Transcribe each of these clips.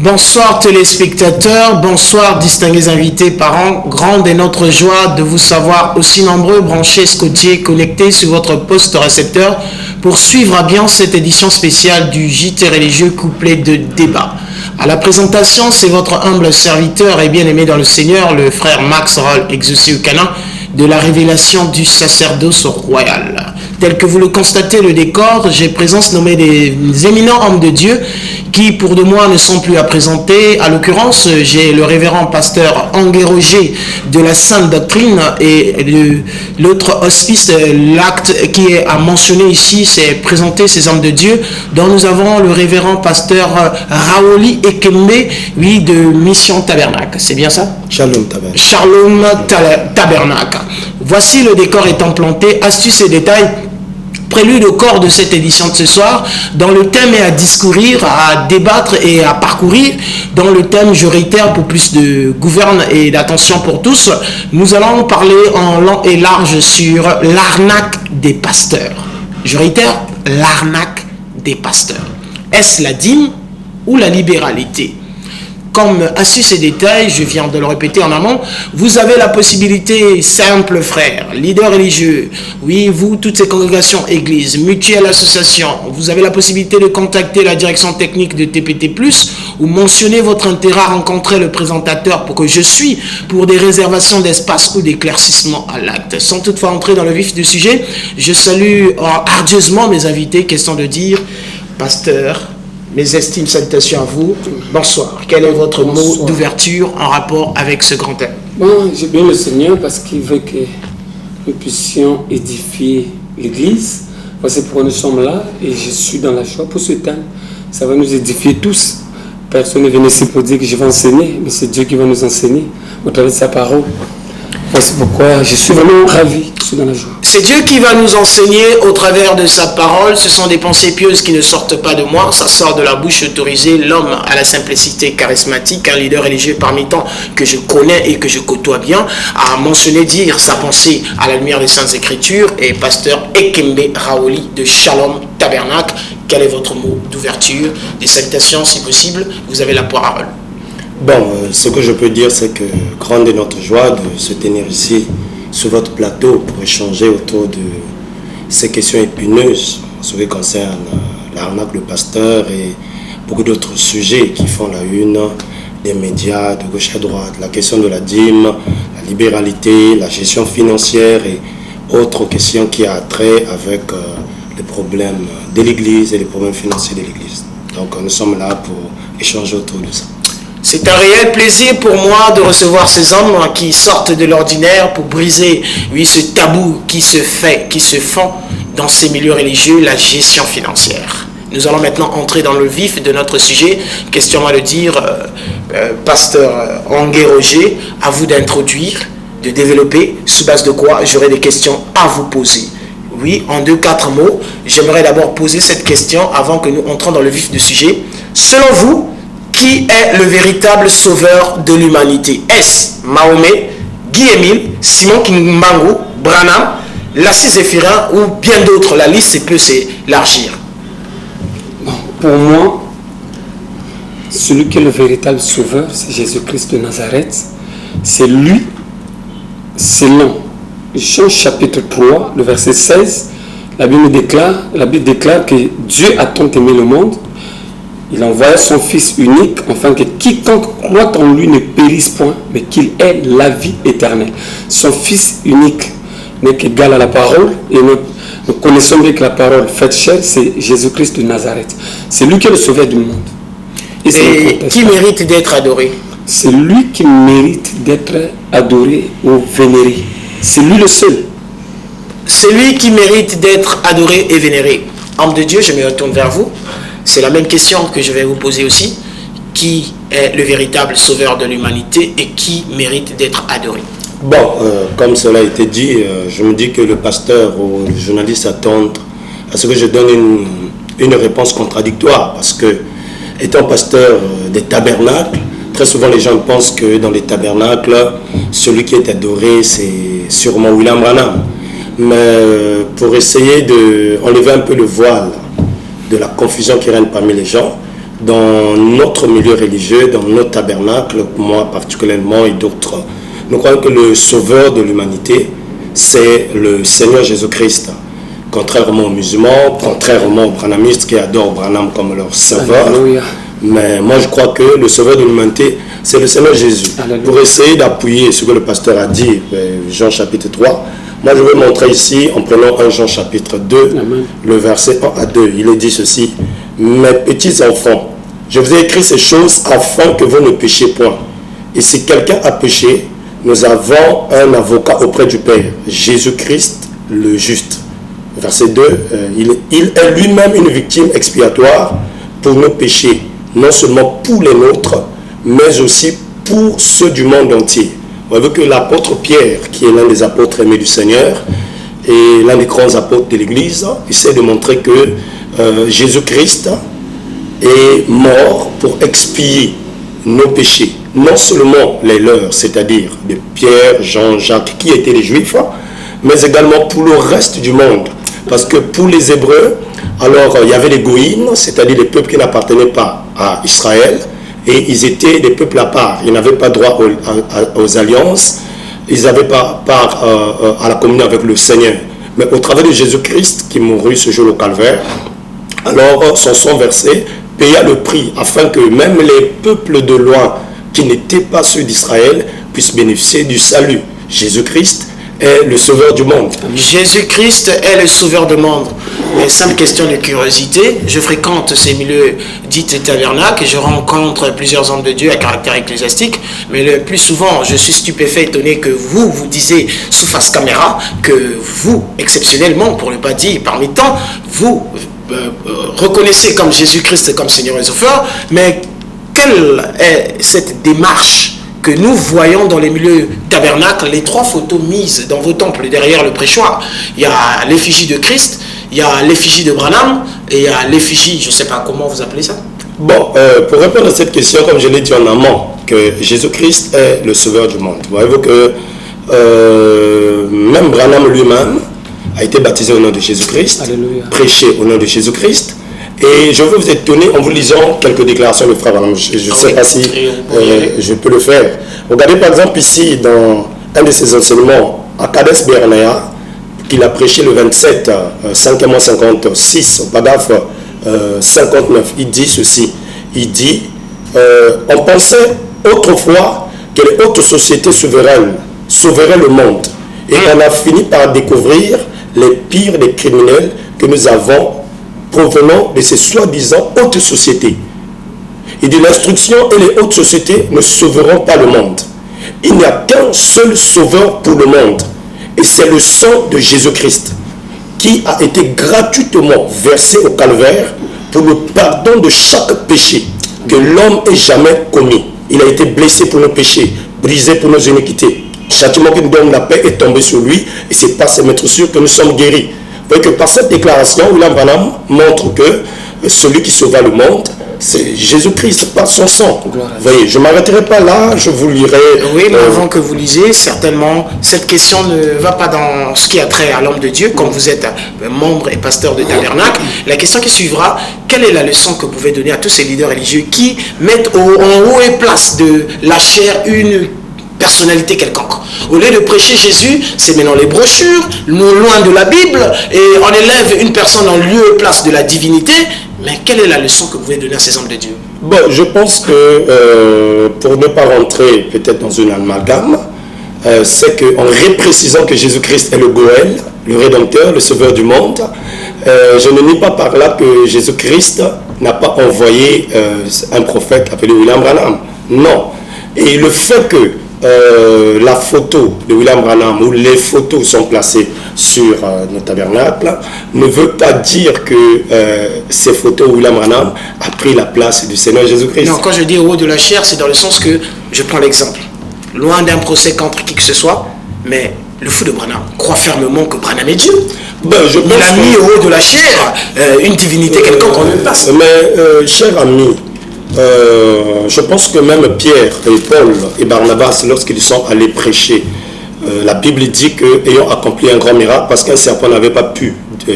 Bonsoir téléspectateurs, bonsoir distingués invités, parents. Grande est notre joie de vous savoir aussi nombreux, branchés, scottiers, connectés sur votre poste récepteur pour suivre à bien cette édition spéciale du JT religieux couplé de débats. À la présentation, c'est votre humble serviteur et bien-aimé dans le Seigneur, le frère Max Roll, exaucé au canin de la révélation du sacerdoce royal. Tel que vous le constatez, le décor, j'ai présence nommé des éminents hommes de Dieu qui, pour de moi, ne sont plus à présenter. À l'occurrence, j'ai le révérend pasteur Angué Roger de la Sainte Doctrine et l'autre hospice, l'acte qui est à mentionner ici, c'est présenter ces hommes de Dieu, dont nous avons le révérend pasteur Raoli Ekembe, oui, de Mission Tabernacle. C'est bien ça? Shalom Tabernacle. Shalom Tabernacle. Voici le décor étant planté, astuces et détails. Prélude au corps de cette édition de ce soir, dont le thème est à discourir, à débattre et à parcourir, dont le thème, je réitère, pour plus de gouverne et d'attention pour tous, nous allons parler en long et large sur l'arnaque des pasteurs. Je réitère, l'arnaque des pasteurs. Est-ce la dîme ou la libéralité? Comme astuce et détail, je viens de le répéter en amont, vous avez la possibilité, simple frère, leader religieux, oui, vous, toutes ces congrégations, églises, mutuelles, associations, vous avez la possibilité de contacter la direction technique de TPT+, ou mentionner votre intérêt à rencontrer le présentateur pour que je suis pour des réservations d'espace ou d'éclaircissement à l'acte. Sans toutefois entrer dans le vif du sujet, je salue ardieusement mes invités, question de dire, pasteur, mes estimes, salutations à vous. Bonsoir. Quel est votre mot d'ouverture en rapport avec ce grand thème? Bon, j'ai bien le Seigneur parce qu'il veut que nous puissions édifier l'Église. Voici pourquoi nous sommes là et je suis dans la joie pour ce thème. Ça va nous édifier tous. Personne ne vient ici pour dire que je vais enseigner, mais c'est Dieu qui va nous enseigner au travers de sa parole. Voici pourquoi je suis vraiment ravi, je suis dans la joie. C'est Dieu qui va nous enseigner au travers de sa parole. Ce sont des pensées pieuses qui ne sortent pas de moi. Ça sort de la bouche autorisée. L'homme à la simplicité charismatique, un leader religieux parmi tant que je connais et que je côtoie bien, a mentionné dire sa pensée à la lumière des Saintes Écritures. Et pasteur Ekembe Raoli de Shalom Tabernacle, quel est votre mot d'ouverture? Des salutations si possible. Vous avez la parole. Bon, ce que je peux dire, c'est que grande est notre joie de se tenir ici sur votre plateau pour échanger autour de ces questions épineuses, ce qui concerne l'arnaque de pasteur et beaucoup d'autres sujets qui font la une des médias de gauche à droite, la question de la dîme, la libéralité, la gestion financière et autres questions qui a trait avec les problèmes de l'Église et les problèmes financiers de l'Église. Donc nous sommes là pour échanger autour de ça. C'est un réel plaisir pour moi de recevoir ces hommes qui sortent de l'ordinaire pour briser, oui, ce tabou qui se font dans ces milieux religieux, la gestion financière. Nous allons maintenant entrer dans le vif de notre sujet. Question à le dire, pasteur Angué Roger, à vous d'introduire, de développer, sous base de quoi j'aurai des questions à vous poser. Oui, en 2-4 mots, j'aimerais d'abord poser cette question avant que nous entrons dans le vif du sujet. Selon vous, qui est le véritable sauveur de l'humanité? Est-ce Mahomet, Guy-Émile, Simon Kimbangu, Branham, Lassie Zéphirin ou bien d'autres? La liste peut s'élargir. Bon, pour moi, celui qui est le véritable sauveur, c'est Jésus-Christ de Nazareth. C'est lui, selon Jean chapitre 3, le verset 16, la Bible déclare que Dieu a tant aimé le monde. Il envoya son Fils unique, afin que quiconque croit en lui ne périsse point, mais qu'il ait la vie éternelle. Son Fils unique n'est qu'égal à la parole, et nous connaissons bien que la parole faite chair, c'est Jésus-Christ de Nazareth. C'est lui qui est le sauveur du monde. Et qui mérite d'être adoré? C'est lui qui mérite d'être adoré ou vénéré. C'est lui le seul. C'est lui qui mérite d'être adoré et vénéré. Homme de Dieu, je me retourne vers vous. C'est la même question que je vais vous poser aussi. Qui est le véritable sauveur de l'humanité et qui mérite d'être adoré? Bon, comme cela a été dit, je me dis que le pasteur ou le journaliste attendent à ce que je donne une réponse contradictoire. Parce que, étant pasteur des tabernacles, très souvent les gens pensent que dans les tabernacles, celui qui est adoré, c'est sûrement William Branham. Mais pour essayer d'enlever un peu le voile de la confusion qui règne parmi les gens, dans notre milieu religieux, dans notre tabernacle, moi particulièrement et d'autres, nous croyons que le sauveur de l'humanité, c'est le Seigneur Jésus-Christ. Contrairement aux musulmans, contrairement aux branhamistes qui adorent Branham comme leur sauveur. Alléluia. Mais moi je crois que le sauveur de l'humanité, c'est le Seigneur Jésus. Alléluia. Pour essayer d'appuyer ce que le pasteur a dit, Jean chapitre 3, moi je vais montrer ici, en prenant 1 Jean chapitre 2, Amen. le verset 1 à 2, il est dit ceci: mes petits enfants, je vous ai écrit ces choses afin que vous ne péchiez point. Et si quelqu'un a péché, nous avons un avocat auprès du Père, Jésus-Christ le juste. Verset 2, il est lui-même une victime expiatoire pour nos péchés, non seulement pour les nôtres, mais aussi pour ceux du monde entier. Vous voyez que l'apôtre Pierre, qui est l'un des apôtres aimés du Seigneur, et l'un des grands apôtres de l'Église, essaie de montrer que Jésus-Christ est mort pour expier nos péchés, non seulement les leurs, c'est-à-dire de Pierre, Jean, Jacques, qui étaient les Juifs, mais également pour le reste du monde. Parce que pour les Hébreux, alors il y avait les Goïnes, c'est-à-dire les peuples qui n'appartenaient pas à Israël, et ils étaient des peuples à part. Ils n'avaient pas droit aux alliances, ils n'avaient pas part à la communion avec le Seigneur. Mais au travers de Jésus-Christ, qui mourut ce jour au calvaire, alors son sang versé paya le prix, afin que même les peuples de loin, qui n'étaient pas ceux d'Israël, puissent bénéficier du salut. Jésus-Christ est le sauveur du monde. Jésus-Christ est le sauveur du monde. Et simple question de curiosité, je fréquente ces milieux dits tabernacles et je rencontre plusieurs hommes de Dieu à caractère ecclésiastique, mais le plus souvent, je suis stupéfait, étonné que vous disiez sous face caméra que vous, exceptionnellement, pour ne pas dire parmi tant, vous reconnaissez comme Jésus-Christ comme Seigneur et Sauveur, mais quelle est cette démarche que nous voyons dans les milieux tabernacles, les trois photos mises dans vos temples derrière le prêchoir? Il y a l'effigie de Christ, il y a l'effigie de Branham et il y a l'effigie, je ne sais pas comment vous appelez ça. Bon, pour répondre à cette question, comme je l'ai dit en amont, que Jésus-Christ est le sauveur du monde. Voyez-vous que même Branham lui-même a été baptisé au nom de Jésus-Christ, prêché au nom de Jésus-Christ. Et je veux vous étonner en vous lisant quelques déclarations de frère Branham. Je ne sais pas si je peux le faire. Regardez par exemple ici dans un de ses enseignements à Kadesh Barnea, qu'il a prêché le 27 5e mois 56 au paragraphe 59. Il dit ceci. Il dit on pensait autrefois que les hautes sociétés souveraines sauveraient le monde. Et on a fini par découvrir les pires des criminels que nous avons provenant de ces soi-disant hautes sociétés. Il dit l'instruction et les hautes sociétés ne sauveront pas le monde. Il n'y a qu'un seul sauveur pour le monde. Et c'est le sang de Jésus-Christ qui a été gratuitement versé au calvaire pour le pardon de chaque péché que l'homme ait jamais commis. Il a été blessé pour nos péchés, brisé pour nos iniquités. Châtiment qui nous donne la paix est tombé sur lui et c'est par ses maîtres que nous sommes guéris. Vous voyez que par cette déclaration, William Branham montre que celui qui sauva le monde, c'est Jésus-Christ par son sang. Vous voyez, je ne m'arrêterai pas là, je vous lirai. Oui, mais avant que vous lisiez, certainement, cette question ne va pas dans ce qui a trait à l'homme de Dieu, comme vous êtes membre et pasteur de tabernacle. La question qui suivra, quelle est la leçon que vous pouvez donner à tous ces leaders religieux qui mettent en haut et place de la chair une personnalité quelconque? Au lieu de prêcher Jésus, c'est maintenant les brochures, loin de la Bible, et on élève une personne en lieu et place de la divinité. Mais quelle est la leçon que vous pouvez donner à ces hommes de Dieu? Bon, je pense que pour ne pas rentrer peut-être dans une amalgame, c'est qu'en reprécisant que Jésus-Christ est le Goël, le Rédempteur, le Sauveur du monde, je ne nie pas par là que Jésus-Christ n'a pas envoyé un prophète appelé William Branham. Non. Et le fait que la photo de William Branham ou les photos sont placées sur nos tabernacles ne veut pas dire que ces photos William Branham a pris la place du Seigneur Jésus-Christ. Non, quand je dis au haut de la chair, c'est dans le sens que, je prends l'exemple, loin d'un procès contre qui que ce soit, mais le fou de Branham croit fermement que Branham est Dieu. Ben, il a mis au haut de la chair une divinité quelconque qu'on ne passe. Mais cher ami, je pense que même Pierre et Paul et Barnabas, lorsqu'ils sont allés prêcher, la Bible dit qu'ayant accompli un grand miracle, parce qu'un serpent n'avait pas pu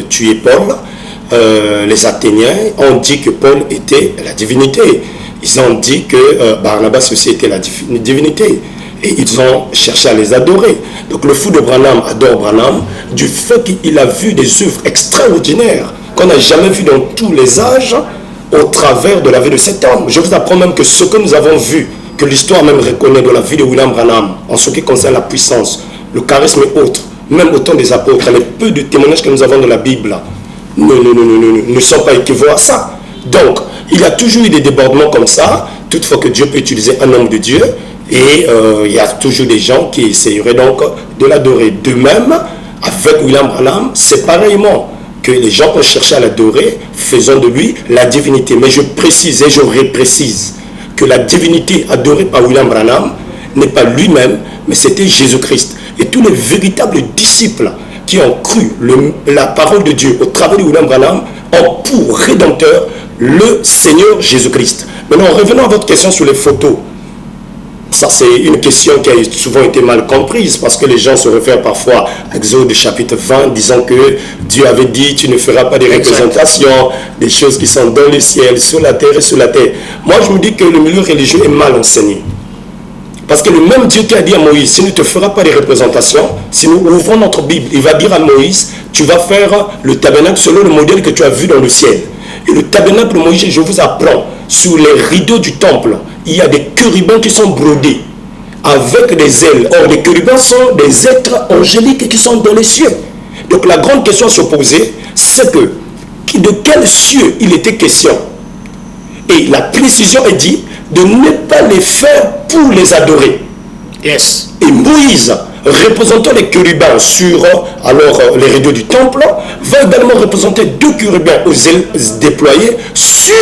tuer Paul, les Athéniens ont dit que Paul était la divinité. Ils ont dit que Barnabas aussi était la divinité. Et ils ont cherché à les adorer. Donc le fou de Branham adore Branham du fait qu'il a vu des œuvres extraordinaires qu'on n'a jamais vues dans tous les âges au travers de la vie de cet homme. Je vous apprends même que ce que nous avons vu, que l'histoire même reconnaît de la vie de William Branham, en ce qui concerne la puissance, le charisme et autres, même au temps des apôtres, les peu de témoignages que nous avons dans la Bible, ne sont pas équivalents à ça. Donc, il y a toujours eu des débordements comme ça, toutefois que Dieu peut utiliser un homme de Dieu, et il y a toujours des gens qui essaieraient donc de l'adorer. De même, avec William Branham, c'est pareillement que les gens ont cherché à l'adorer, faisant de lui la divinité. Mais je précise et je reprécise que la divinité adorée par William Branham n'est pas lui-même, mais c'était Jésus-Christ. Et tous les véritables disciples qui ont cru la parole de Dieu au travers de William Branham ont pour rédempteur le Seigneur Jésus-Christ. Maintenant, revenons à votre question sur les photos. Ça, c'est une question qui a souvent été mal comprise parce que les gens se réfèrent parfois à Exode chapitre 20 disant que Dieu avait dit tu ne feras pas des représentations, des choses qui sont dans le ciel, sur la terre et sur la terre. Moi, je me dis que le milieu religieux est mal enseigné. Parce que le même Dieu qui a dit à Moïse, si tu ne te feras pas des représentations, si nous ouvrons notre Bible, il va dire à Moïse, tu vas faire le tabernacle selon le modèle que tu as vu dans le ciel. Et le tabernacle de Moïse, je vous apprends, sur les rideaux du temple, il y a des chérubins qui sont brodés avec des ailes. Or, les chérubins sont des êtres angéliques qui sont dans les cieux. Donc, la grande question à se poser, c'est que de quels cieux il était question. Et la précision est dit de ne pas les faire pour les adorer. Yes. Et Moïse, représentant les chérubins sur les rideaux du temple, va également représenter deux chérubins aux ailes déployées sur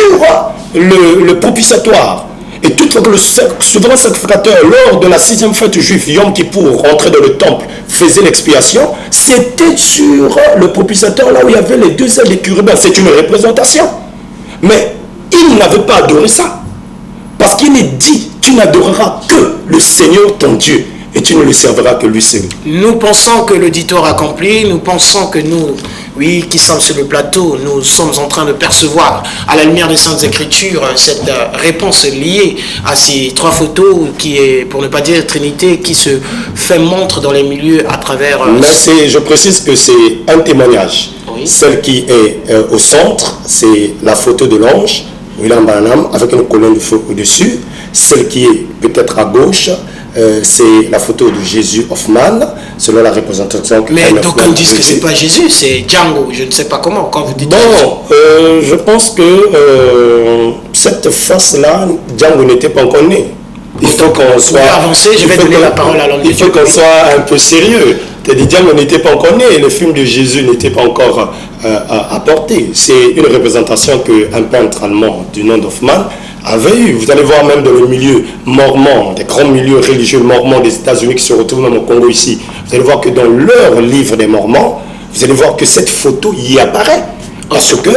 le propitiatoire. Et toutefois que le souverain sacrificateur, lors de la 6e fête juive, Yom Kippour, rentrait dans le temple, faisait l'expiation, c'était sur le propitiateur, là où il y avait les deux ailes des chérubins. C'est une représentation. Mais il n'avait pas adoré ça. Parce qu'il est dit, tu n'adoreras que le Seigneur ton Dieu. Et tu ne le serviras que lui seul. Nous pensons que l'auditoire accompli, nous pensons que nous, oui, qui sommes sur le plateau, nous sommes en train de percevoir à la lumière des Saintes Écritures cette réponse liée à ces trois photos qui est, pour ne pas dire Trinité, qui se fait montre dans les milieux à travers... Mais je précise que c'est un témoignage. Oui. Celle qui est au centre, c'est la photo de l'ange, William Branham, avec une colonne de feu au-dessus. Celle qui est peut-être à gauche, c'est la photo de Jésus Hoffman, selon la représentation. Mais donc on dit que c'est pas Jésus, c'est Django, je ne sais pas comment, quand vous dites... Bon, je pense que cette face-là, Django n'était pas encore né. Il faut qu'on soit... avancer, je vais donner la parole à l'homme. Il faut qu'on soit un peu sérieux. Django n'était pas encore né, le film de Jésus n'était pas encore apporté. C'est une représentation qu'un peintre allemand du nom d'Hoffman avait eu. Vous allez voir même dans le milieu mormon, des grands milieux religieux mormons des États-Unis qui se retrouvent même au Congo ici, vous allez voir que dans leur livre des Mormons, vous allez voir que cette photo y apparaît. Parce que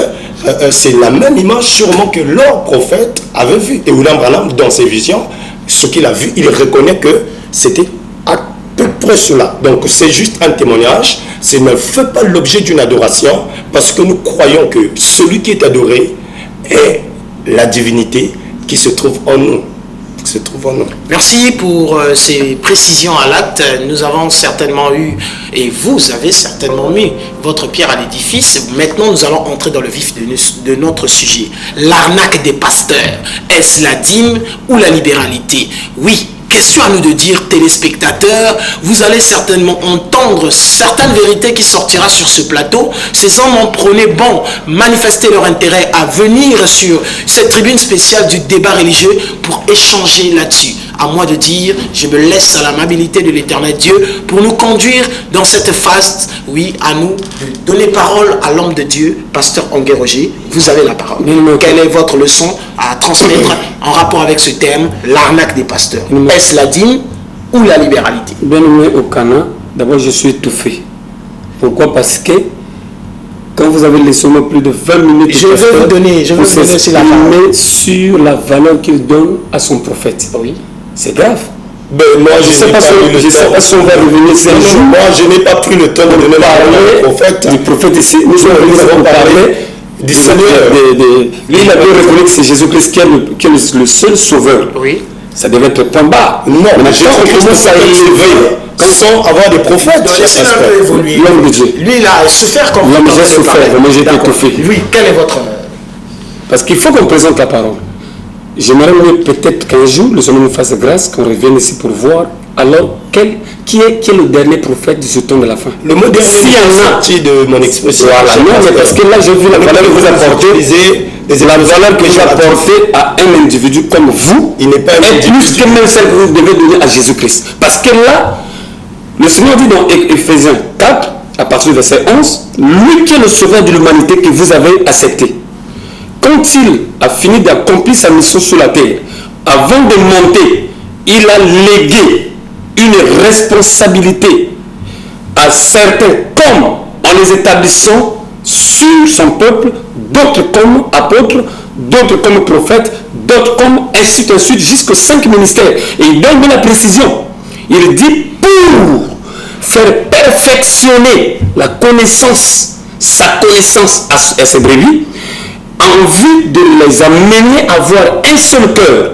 c'est la même image sûrement que leur prophète avait vu. Et William Branham, dans ses visions, ce qu'il a vu, il reconnaît que c'était à peu près cela. Donc c'est juste un témoignage. Ce ne fait pas l'objet d'une adoration parce que nous croyons que celui qui est adoré est la divinité qui se trouve en nous. Merci pour ces précisions à l'acte. Nous avons certainement eu, et vous avez certainement mis votre pierre à l'édifice. Maintenant, nous allons entrer dans le vif de notre sujet. L'arnaque des pasteurs. Est-ce la dîme ou la libéralité? Oui. Question à nous de dire, téléspectateurs, vous allez certainement entendre certaines vérités qui sortiront sur ce plateau. Ces hommes ont prôné, manifester leur intérêt à venir sur cette tribune spéciale du débat religieux pour échanger là-dessus. À moi de dire, je me laisse à l'amabilité de l'Éternel Dieu pour nous conduire dans cette phase, oui, à nous de donner parole à l'homme de Dieu, Pasteur Ongué Roger. Vous avez la parole. Quelle est votre leçon à transmettre en rapport avec ce thème, l'arnaque des pasteurs? Est-ce la dîme ou la libéralité? Bien-aimé au Cana, d'abord je suis étouffé. Pourquoi? Parce que quand vous avez laissé moi plus de 20 minutes, je vais vous donner aussi la parole sur la valeur qu'il donne à son prophète. Oui. C'est grave. Ben, moi, je sais pas si on va revenir ce jour. Moi, je n'ai pas pris le temps de donner la parole au prophète. Du prophète ici, nous avons parlé du Seigneur. Lui, il a bien reconnu que c'est Jésus-Christ qui est le seul sauveur. Oui. Ça devait être point bas. Non, mais Jésus commence à élever. Sans avoir des prophètes. Laissez un peu évoluer. L'homme de Dieu. Lui, il a souffert comme L'homme j'ai souffert, moi j'ai été étouffé. Oui, quel est votre... Parce qu'il faut qu'on présente la parole. J'aimerais peut-être qu'un jour, le Seigneur nous fasse grâce, qu'on revienne ici pour voir alors qui est le dernier prophète de ce temps de la fin. Le mot dernier s'il y en a sorti de mon expression. Voilà, non, mais parce que là j'ai vu la valeur que vous apportez, la valeur que j'ai apportée à un individu comme vous, il n'est pas un est plus que même celle que vous devez donner à Jésus-Christ. Parce que là, le Seigneur dit dans Éphésiens 4, à partir du verset 11, lui qui est le sauveur de l'humanité que vous avez accepté. Quand il a fini d'accomplir sa mission sur la terre, avant de monter, il a légué une responsabilité à certains comme en les établissant sur son peuple, d'autres comme apôtres, d'autres comme prophètes, d'autres comme ainsi de suite, jusqu'aux 5 ministères. Et il donne la précision. Il dit pour faire perfectionner la connaissance, sa connaissance à ses brebis, en vue de les amener à avoir un seul cœur,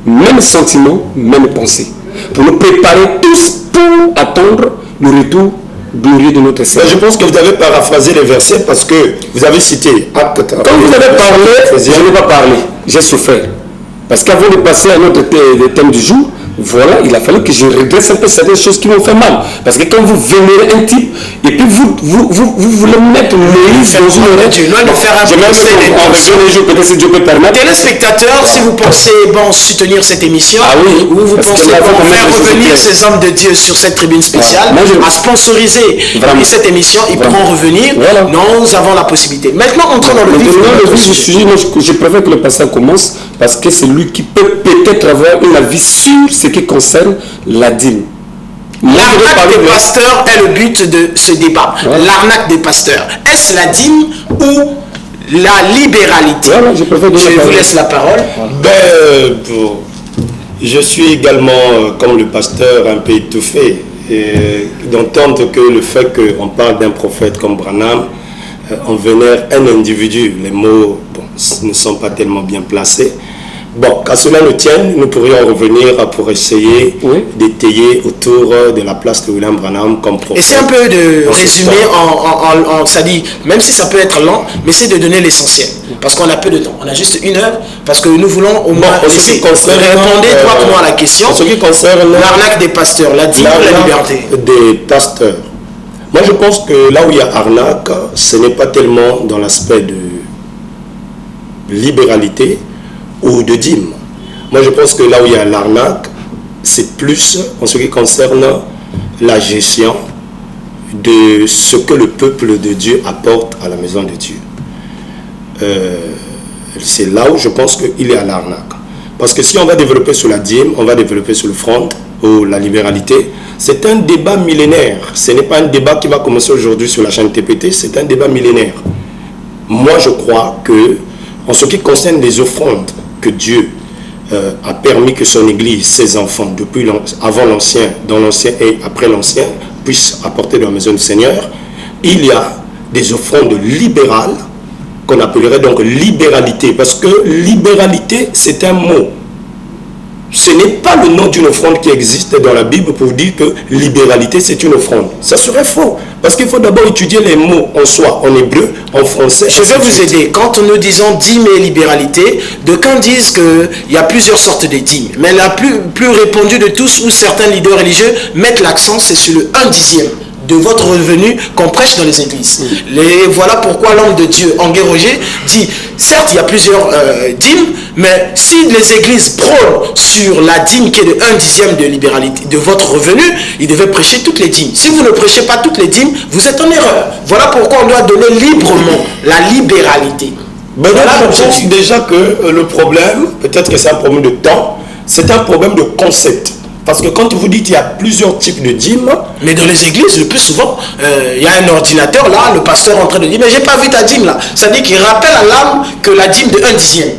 même sentiment, même pensée, pour nous préparer tous pour attendre le retour glorieux de notre Seigneur. Je pense que vous avez paraphrasé les versets parce que vous avez cité Acte. Quand vous avez parlé, je n'ai pas parlé, j'ai souffert. Parce qu'avant de passer à notre thème du jour, voilà, il a fallu que je redresse un peu certaines choses qui m'ont fait mal. Parce que quand vous vénérez un type, et puis vous voulez mettre Moïse dans une oreille, tu dois nous faire un procès un jour, peut-être si Dieu peut permettre. Téléspectateurs, si vous pensez soutenir cette émission, ou vous pensez faire revenir ces hommes de Dieu sur cette tribune spéciale, à sponsoriser cette émission, ils pourront revenir. Voilà. Nous avons la possibilité. Maintenant, entrons dans le vif du sujet. Je préfère que le passage commence parce que c'est lui qui peut peut-être avoir une avis sur ce qui concerne la dîme. L'arnaque des pasteurs est le but de ce débat. Voilà. L'arnaque des pasteurs. Est-ce la dîme ou la libéralité? Voilà, je vous laisse la parole. Je suis également, comme le pasteur, un peu étouffé d'entendre que le fait qu'on parle d'un prophète comme Branham, on vénère un individu. Les mots ne sont pas tellement bien placés. Bon, qu'à cela ne tienne, nous pourrions revenir pour essayer d'étayer autour de la place de William Branham comme prophète. Essaye un peu de résumer ça dit, même si ça peut être lent, mais c'est de donner l'essentiel. Parce qu'on a peu de temps. On a juste 1 heure, parce que nous voulons au moins répondre droitement à la question. Ce qui concerne l'arnaque des pasteurs, la dîme ou la liberté des pasteurs. Moi, je pense que là où il y a arnaque, ce n'est pas tellement dans l'aspect de libéralité ou de dîme. Moi, je pense que là où il y a l'arnaque, c'est plus en ce qui concerne la gestion de ce que le peuple de Dieu apporte à la maison de Dieu. C'est là où je pense qu'il y a l'arnaque. Parce que si on va développer sur la dîme, on va développer sur le front ou la libéralité, c'est un débat millénaire. Ce n'est pas un débat qui va commencer aujourd'hui sur la chaîne TPT, c'est un débat millénaire. Moi, je crois que en ce qui concerne les offrandes que Dieu a permis que son Église, ses enfants, avant l'Ancien, dans l'Ancien et après l'Ancien, puissent apporter dans la maison du Seigneur, il y a des offrandes libérales qu'on appellerait donc libéralité. Parce que libéralité, c'est un mot. Ce n'est pas le nom d'une offrande qui existe dans la Bible pour dire que libéralité, c'est une offrande. Ça serait faux. Parce qu'il faut d'abord étudier les mots en soi, en hébreu, en français. Je vais vous aider. Quand nous disons dîme et libéralité, d'aucuns disent qu'il y a plusieurs sortes de dîmes. Mais la plus répandue de tous, où certains leaders religieux mettent l'accent, c'est sur le 1/10 de votre revenu qu'on prêche dans les églises. Voilà pourquoi l'homme de Dieu, Angué Roger, dit, certes, il y a plusieurs dîmes, mais si les églises prônent sur la dîme qui est de 1/10 de libéralité de votre revenu, ils devaient prêcher toutes les dîmes. Si vous ne prêchez pas toutes les dîmes, vous êtes en erreur. Voilà pourquoi on doit donner librement la libéralité. Mais voilà, je pense déjà que le problème, peut-être que c'est un problème de temps, c'est un problème de concept. Parce que quand vous dites qu'il y a plusieurs types de dîmes... Mais dans les églises, le plus souvent, il y a un ordinateur là, le pasteur est en train de dire, mais j'ai pas vu ta dîme là. Ça dit qu'il rappelle à l'âme que la dîme de 1/10.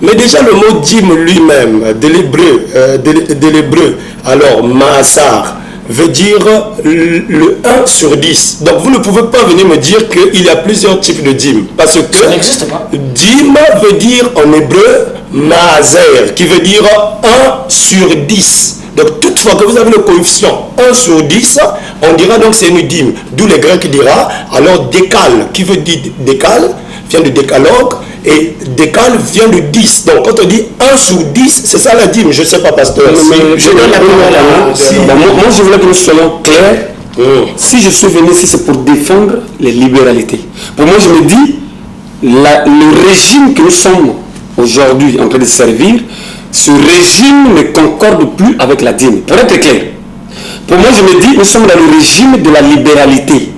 Mais déjà le mot dîme lui-même, de l'hébreu, alors Maassar, veut dire le 1 sur 10. Donc vous ne pouvez pas venir me dire qu'il y a plusieurs types de dîmes. Parce que ça n'existe pas. Dîme veut dire en hébreu Maaser, qui veut dire 1 sur 10. Donc toutefois que vous avez le coefficient 1 sur 10, on dira donc c'est une dîme. D'où les Grecs dira alors décale, qui veut dire décale, vient de décalogue, et décale vient de 10. Donc quand on dit 1 sur 10, c'est ça la dîme. Je ne sais pas, pasteur. Je donne la parole à moi, je voulais que nous soyons clairs. Si je suis venu ici, c'est pour défendre les libéralités. Pour moi, je me dis, le régime que nous sommes aujourd'hui en train de servir, ce régime ne concorde plus avec la dîme. Pour être clair, pour moi, je me dis, nous sommes dans le régime de la libéralité.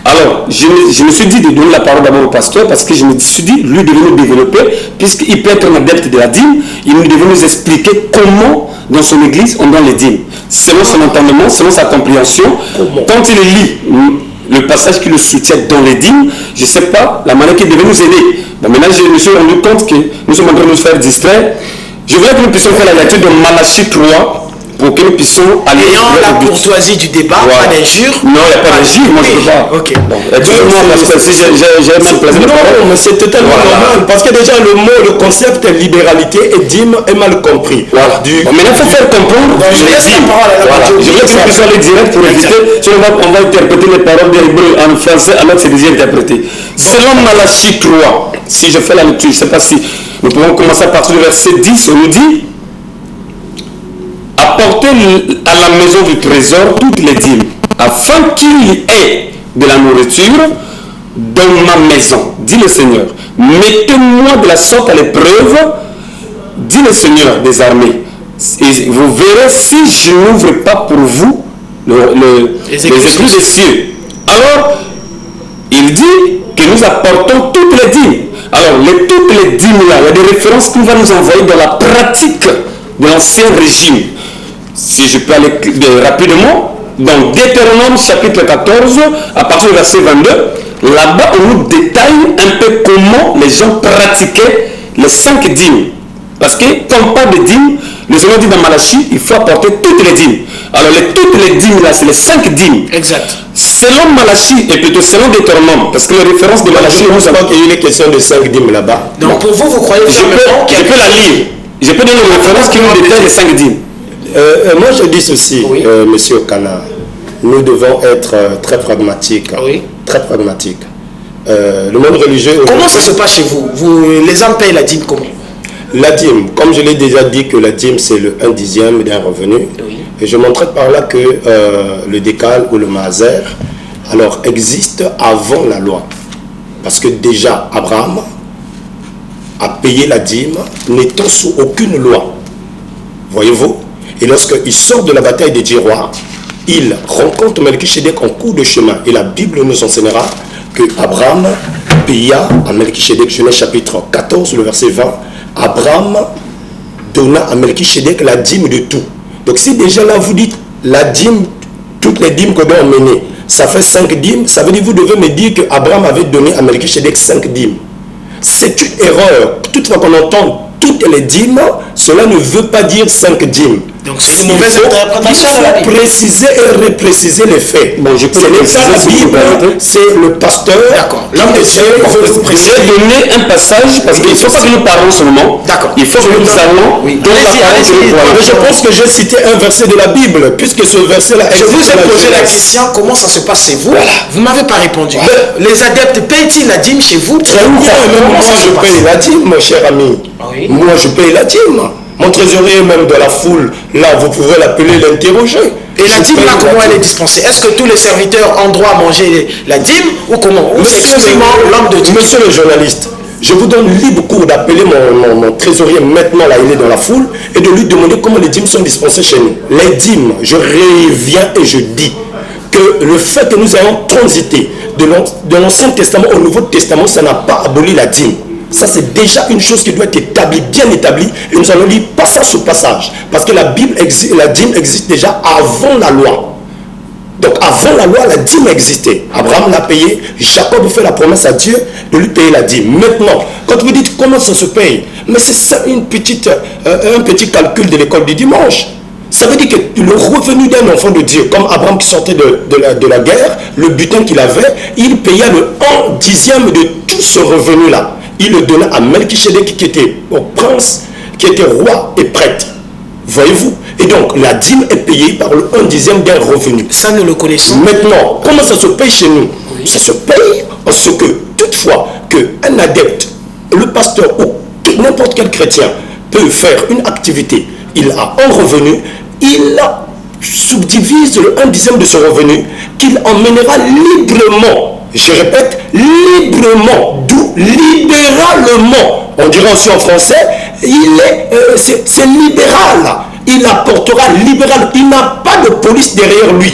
Alors, je me suis dit de donner la parole d'abord au pasteur parce que je me suis dit, lui devait nous développer, puisqu'il peut être un adepte de la dîme, il devait nous expliquer comment, dans son église, on donne les dîmes. Selon son entendement, selon sa compréhension, quand il lit le passage qui le soutient dans les dîmes, je ne sais pas la manière qu'il devait nous aider. Bon, maintenant, je me suis rendu compte que nous sommes en train de nous faire distraire. Je voulais que nous puissions faire la lecture de Malachie 3 pour que nous puissions aller ayant la courtoisie du débat, pas d'injure. Non, il n'y a pas d'injure, moi je ne peux pas. Ok. Bon, excusez-moi parce que si j'ai mal placé le parole. Non, mais c'est totalement normal. Parce que déjà le concept libéralité et dîme est mal compris. Voilà. Bon, maintenant, il faut faire comprendre. Je laisse la parole à la radio. Je voulais que nous puissions aller direct pour éviter. Sinon, on va interpréter les paroles d'hébreu en français alors que c'est déjà interprété. Selon Malachie 3, si je fais la lecture, je ne sais pas si nous pouvons commencer à partir du verset 10, on nous dit: apportez à la maison du trésor toutes les dîmes, afin qu'il y ait de la nourriture dans ma maison, dit le Seigneur. Mettez-moi de la sorte à l'épreuve, dit le Seigneur des armées. Et vous verrez si je n'ouvre pas pour vous les écluses des cieux. Alors, il dit que nous apportons toutes les dîmes. Alors, toutes les dîmes là, il y a des références qu'on va nous envoyer dans la pratique de l'ancien régime. Si je peux aller rapidement, dans Deutéronome chapitre 14, à partir du verset 22, là-bas on nous détaille un peu comment les gens pratiquaient les 5 dîmes. Parce que quand on parle de dîmes, le Seigneur dit dans Malachie, il faut apporter toutes les dîmes. Alors toutes les dîmes là, c'est les 5 dîmes. Exact. Selon Malachie, et plutôt selon Deutéronome, parce que les références de Malachie, je ne pense pas qu'il y ait une question de 5 dîmes là-bas. Donc pour vous, vous croyez fermement je peux la lire. Je peux donner une référence qui nous détaille les 5 dîmes. Moi je dis ceci, oui. Monsieur Kana, nous devons être très pragmatiques. Oui. Très pragmatiques. Le monde religieux... Comment ça se passe chez vous? Les hommes payent la dîme comment? La dîme, comme je l'ai déjà dit que la dîme c'est le 1/10 d'un revenu. Oui. Et je montrais par là que le décal ou le maaser alors existe avant la loi. Parce que déjà Abraham a payé la dîme n'étant sous aucune loi. Voyez-vous? Et lorsqu'il sort de la bataille des Djiroirs, il rencontre Melchisedec en cours de chemin. Et la Bible nous enseignera que Abraham paya à Melchisedec, Genèse chapitre 14, le verset 20. Abraham donna à Melchisedec la dîme de tout. Donc si déjà là vous dites la dîme, toutes les dîmes que l'on a menées, ça fait 5 dîmes, ça veut dire que vous devez me dire que Abraham avait donné à Melchisedec 5 dîmes. C'est une erreur. Toutefois qu'on entend toutes les dîmes, cela ne veut pas dire 5 dîmes. Donc c'est une mauvaise interprétation. Il faut préciser et repréciser les faits. Bon, je peux ce n'est pas la Bible, c'est le pasteur. D'accord. L'homme de Dieu. J'ai donné un passage parce qu'il ne faut pas que nous parlons seulement. D'accord. Il faut que nous parlons. Oui. Mais je pense que j'ai cité un verset de la Bible, puisque ce verset-là. Je vous ai posé la question, comment ça se passe chez vous? Voilà. Vous ne m'avez pas répondu. Les adeptes payent-ils la dîme chez vous? Très bien, moi je paye la dîme, mon cher ami. Oui. Moi je paye la dîme. Mon trésorier même de la foule, là vous pouvez l'appeler, l'interroger. Et la dîme là, comment elle est dispensée? Est-ce que tous les serviteurs ont droit à manger la dîme ou comment? Ou c'est exclusivement l'homme de Dieu? Monsieur le journaliste, je vous donne libre cours d'appeler mon trésorier maintenant, là il est dans la foule, et de lui demander comment les dîmes sont dispensées chez nous. Les dîmes, je reviens et je dis que le fait que nous ayons transité de l'Ancien Testament au Nouveau Testament, ça n'a pas aboli la dîme. Ça, c'est déjà une chose qui doit être établie, bien établie. Et nous allons lire passage sur passage. Parce que la dîme existe déjà avant la loi. Donc, avant la loi, la dîme existait. Abraham l'a payé. Jacob fait la promesse à Dieu de lui payer la dîme. Maintenant, quand vous dites comment ça se paye, mais c'est ça un petit calcul de l'école du dimanche. Ça veut dire que le revenu d'un enfant de Dieu, comme Abraham qui sortait de la guerre, le butin qu'il avait, il paya le 1/10 de tout ce revenu-là. Il le donna à Melchisedec qui était au prince, qui était roi et prêtre. Voyez-vous? Et donc, la dîme est payée par le 1/10 d'un revenu. Ça, nous le connaissons. Maintenant, comment ça se paye chez nous? Oui. Ça se paye en ce que, toutefois, qu'un adepte, le pasteur ou n'importe quel chrétien peut faire une activité, il a un revenu, il subdivise le 1/10 de ce revenu qu'il emmènera librement. Je répète, librement, d'où libéralement. On dirait aussi en français, c'est libéral. Il apportera libéral. Il n'a pas de police derrière lui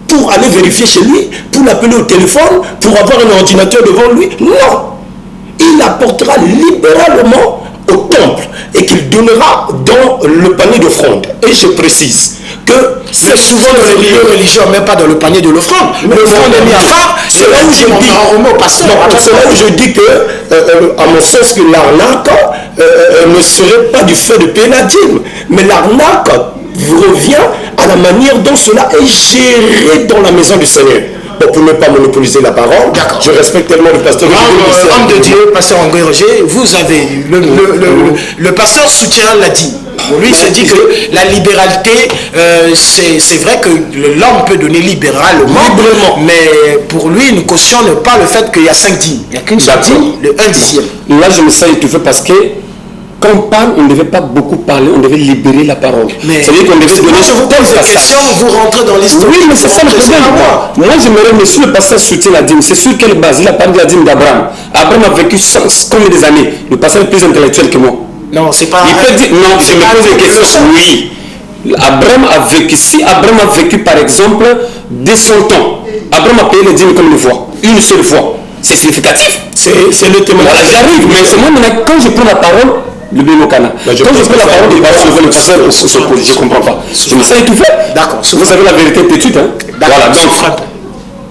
pour aller vérifier chez lui, pour l'appeler au téléphone, pour avoir un ordinateur devant lui. Non. Il apportera libéralement au temple et qu'il donnera dans le panier d'offrande. Et je précise que c'est souvent le milieu religieux, même pas dans le panier de l'offrande. L'offrande est mise à part, c'est là où je dis, c'est là où je dis que, à mon sens, que l'arnaque ne serait pas du fait de payer la dîme, mais l'arnaque revient à la manière dont cela est géré dans la maison du Seigneur. Bon, pour ne pas monopoliser la parole, je respecte tellement le pasteur. Homme de Dieu, pasteur Henri Roger, vous avez le pasteur soutient la dîme. Pour lui, il se dit que la libéralité, c'est vrai que l'homme peut donner libéralement, mais pour lui, il ne cautionne pas le fait qu'il y a 5 dîmes. Il n'y a qu'une seule dîme, le 1/10. Là, je me sens étouffé parce que quand on parle, on ne devait pas beaucoup parler, on devait libérer la parole. C'est-à-dire qu'on devait donner... je vous pose des questions, vous rentrez dans l'histoire. Oui, mais c'est ça le problème. Moi, j'aimerais, monsieur le pasteur soutient la dîme. C'est sur quelle base? Il a parlé de la dîme d'Abraham. Abraham a vécu combien des années? Le pasteur est plus intellectuel que moi. Non, c'est pas... Il peut dire... Non, je me pose des questions. Oui. Abraham a vécu... Si Abraham a vécu, par exemple, dès son temps, Abraham a payé les dîmes comme une fois. Une seule fois. C'est significatif. C'est le témoignage. Voilà, j'arrive, mais c'est moi maintenant, quand je prends la parole... Le Bémokana. Quand je prends la parole, je ne comprends pas. Je me sens étouffé. D'accord. Vous avez la vérité petite. Hein? Voilà. Donc,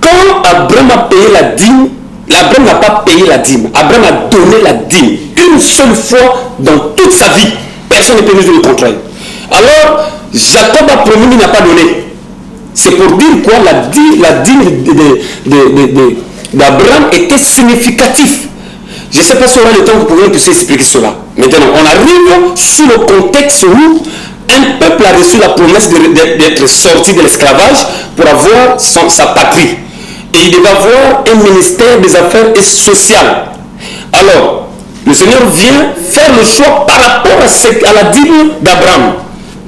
quand Abraham a payé la dîme, Abraham n'a pas payé la dîme. Abraham a donné la dîme une seule fois dans toute sa vie. Personne n'est permis de le contraire. Alors, Jacob a promis, il n'a pas donné. C'est pour dire quoi? La dîme d'Abraham était significative. Je ne sais pas si on a le temps que vous pouvez puissiez expliquer cela. Maintenant, on arrive sur le contexte où un peuple a reçu la promesse d'être sorti de l'esclavage pour avoir sa patrie. Et il devait avoir un ministère des affaires sociales. Alors, le Seigneur vient faire le choix par rapport à la dîme d'Abraham.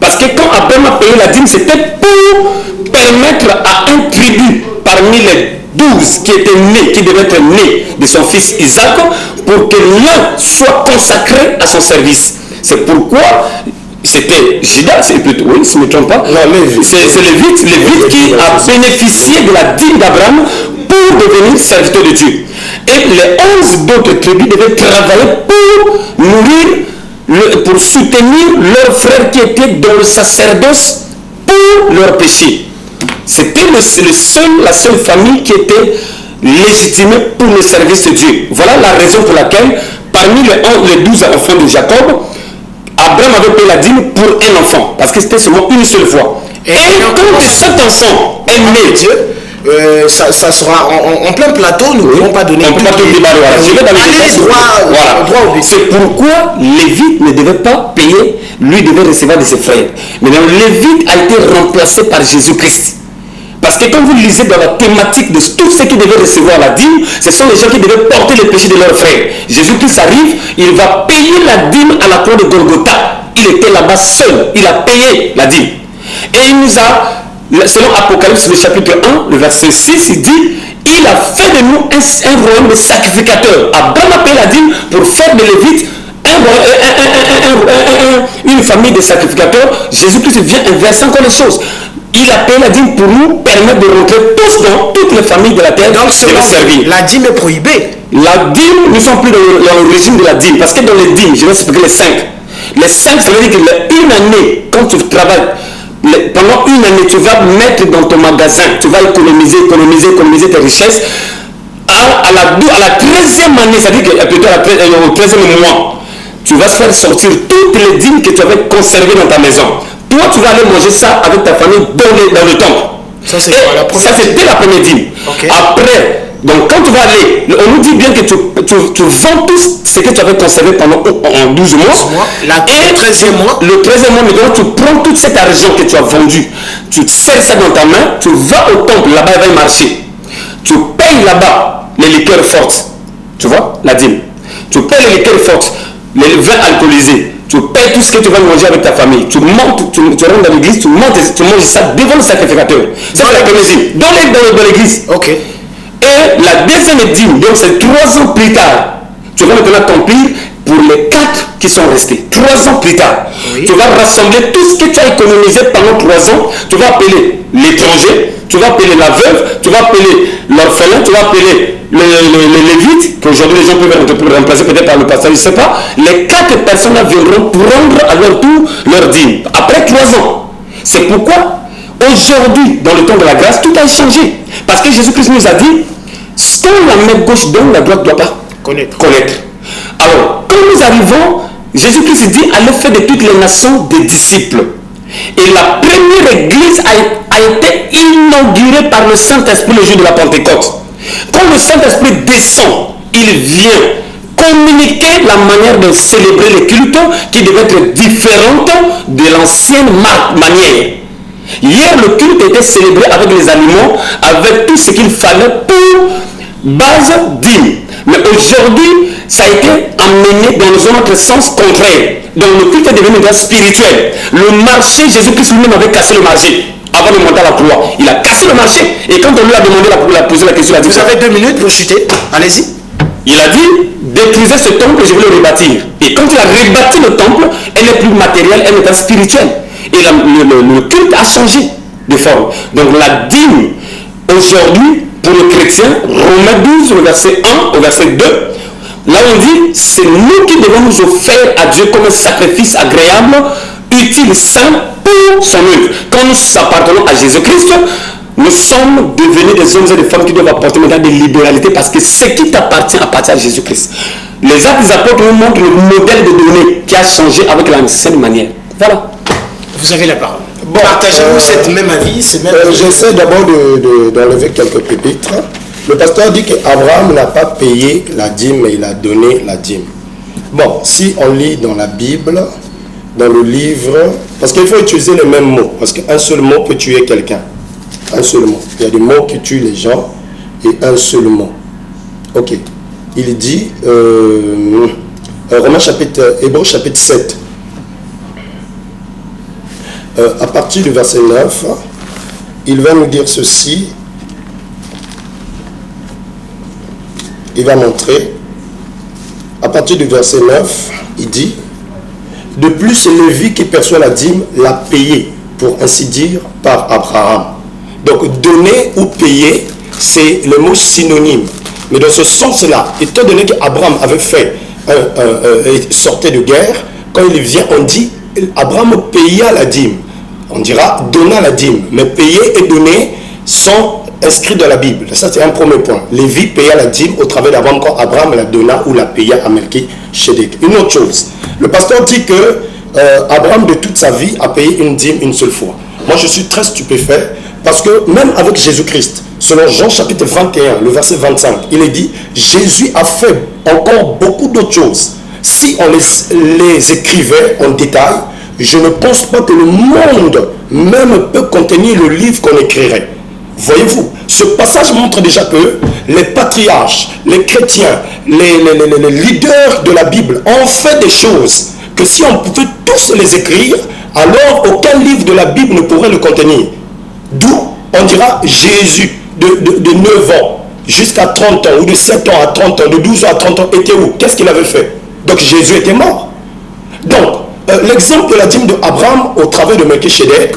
Parce que quand Abraham a payé la dîme, c'était pour permettre à un tribu parmi les 12 qui étaient nés, qui devaient être nés de son fils Isaac, pour que l'un soit consacré à son service. C'est pourquoi c'était Judas, oui, si je ne me trompe pas, c'est Lévite qui a bénéficié de la dîme d'Abraham pour devenir serviteur de Dieu. Et les 11 d'autres tribus devaient travailler pour nourrir, pour soutenir leurs frères qui étaient dans le sacerdoce pour leur péché. C'était la seule famille qui était légitimée pour le service de Dieu. Voilà la raison pour laquelle, parmi les 12 enfants de Jacob, Abraham avait payé la dîme pour un enfant, parce que c'était seulement une seule fois. Et quand cet enfant est né, ça sera en plein plateau, nous ne pouvons pas donner... On ne peut pas tout démarrer, voilà. Je vais dans les droit. C'est pourquoi Lévite ne devait pas payer, lui devait recevoir de ses frères. Mais Lévite a été remplacé par Jésus-Christ. Parce que quand vous lisez dans la thématique de tous ceux qui devaient recevoir la dîme, ce sont les gens qui devaient porter les péchés de leurs frères. Jésus-Christ arrive, il va payer la dîme à la croix de Golgotha. Il était là-bas seul, il a payé la dîme. Et il nous a, selon Apocalypse, le chapitre 1, le verset 6, il dit, il a fait de nous un royaume de sacrificateurs. Abraham a payé la dîme pour faire de Lévite une famille de sacrificateurs. Jésus-Christ vient inverser encore les choses. Il a payé la dîme pour nous permettre de rentrer tous dans toutes les familles de la terre et de servir. La dîme est prohibée. La dîme, nous ne sommes plus dans le régime de la dîme. Parce que dans les dîmes, je vais expliquer les 5. Les 5, ça veut dire qu'une année, quand tu travailles, pendant une année, tu vas mettre dans ton magasin, tu vas économiser tes richesses. À la 13e année, c'est-à-dire au 13e mois, tu vas faire sortir toutes les dîmes que tu avais conservées dans ta maison. Toi, tu vas aller manger ça avec ta famille dans le temple. Ça, c'est quoi, la première ça, c'était la première dîme. Okay. Après, donc quand tu vas aller, on nous dit bien que tu vends tout ce que tu avais conservé pendant en 12 mois. Le 13e mois. Le 13e mois, maintenant, tu prends tout cet argent que tu as vendu, tu te serres ça dans ta main, tu vas au temple, là-bas, il va marcher. Tu payes là-bas les liqueurs fortes. Tu vois, la dîme. Tu payes les liqueurs fortes, les vins alcoolisés. Tu payes tout ce que tu vas manger avec ta famille. Tu montes, tu rentres dans l'église, tu manges ça devant le sacrificateur. Ça, c'est la première dîme. Dans l'église. Ok. Et la deuxième dîme, donc c'est 3 ans plus tard, tu vas maintenant accomplir pour les 4 qui sont restés. 3 ans plus tard, oui. Tu vas rassembler tout ce que tu as économisé pendant 3 ans. Tu vas appeler l'étranger, tu vas appeler la veuve, tu vas appeler l'orphelin, tu vas appeler les lévites, qu'aujourd'hui les gens peuvent remplacer peut-être par le pasteur, je ne sais pas. Les 4 personnes viendront prendre à leur tour leur dîme. Après 3 ans. C'est pourquoi aujourd'hui, dans le temps de la grâce, tout a changé. Parce que Jésus-Christ nous a dit, ce que la main gauche donne, la droite ne doit pas connaître. Alors, quand nous arrivons, Jésus-Christ dit, allez faire de toutes les nations des disciples. Et la première église a été inaugurée par le Saint-Esprit le jour de la Pentecôte. Quand le Saint-Esprit descend, il vient communiquer la manière de célébrer le culte qui devait être différente de l'ancienne manière. Hier, le culte était célébré avec les aliments, avec tout ce qu'il fallait pour base dîme. Mais aujourd'hui, ça a été amené dans un autre sens contraire. Donc le culte est devenu spirituel. Le marché, Jésus-Christ lui-même avait cassé le marché avant de monter à la croix. Il a cassé le marché. Et quand on lui a demandé poser la question, il a dit, vous avez 2 minutes pour chuter. Allez-y. Il a dit, détruisez ce temple et je vais le rebâtir. Et quand il a rebâti le temple, elle n'est plus matérielle, elle est spirituelle. Et le culte a changé de forme. Donc la dîme, aujourd'hui, pour le chrétien, Romains 12, au verset 1, au verset 2, là on dit, c'est nous qui devons nous offrir à Dieu comme un sacrifice agréable, utile, saint pour son œuvre. Quand nous appartenons à Jésus-Christ, nous sommes devenus des hommes et des femmes qui doivent apporter maintenant des libéralités parce que ce qui t'appartient appartient à Jésus-Christ. Les actes des apôtres nous montrent le modèle de données qui a changé avec l'ancienne manière. Voilà. Vous avez la parole. Bon, partagez-vous cette même avis, j'essaie d'abord d'enlever quelques pépitres. Le pasteur dit qu'Abraham n'a pas payé la dîme, mais il a donné la dîme. Bon, si on lit dans la Bible, dans le livre, parce qu'il faut utiliser les mêmes mots, parce qu'un seul mot peut tuer quelqu'un. Un seul mot. Il y a des mots qui tuent les gens, et un seul mot. Ok. Il dit, Hébreux chapitre 7, à partir du verset 9, il va nous dire ceci. Il va montrer, à partir du verset 9, il dit, de plus, Lévi qui perçoit la dîme l'a payé, pour ainsi dire, par Abraham. Donc, donner ou payer, c'est le mot synonyme. Mais dans ce sens-là, étant donné qu'Abraham avait fait, sortait de guerre, quand il vient, on dit, Abraham paya la dîme. On dira, donna la dîme. Mais payer et donner sont inscrits dans la Bible. Ça, c'est un premier point. Lévi paya la dîme au travers d'Abraham quand Abraham la donna ou la paya à Melchisedec. Une autre chose, le pasteur dit que Abraham de toute sa vie a payé une dîme une seule fois. Moi, je suis très stupéfait parce que même avec Jésus-Christ, selon Jean chapitre 21, le verset 25, il est dit, Jésus a fait encore beaucoup d'autres choses. Si on les écrivait en détail, je ne pense pas que le monde même peut contenir le livre qu'on écrirait. Voyez-vous, ce passage montre déjà que les patriarches, les chrétiens, les leaders de la Bible ont fait des choses que si on pouvait tous les écrire, alors aucun livre de la Bible ne pourrait le contenir. D'où on dira Jésus de 9 ans jusqu'à 30 ans, ou de 7 ans à 30 ans, de 12 ans à 30 ans, était où? Qu'est-ce qu'il avait fait? Donc Jésus était mort. Donc, l'exemple de la dîme d'Abraham au travers de Melchisedec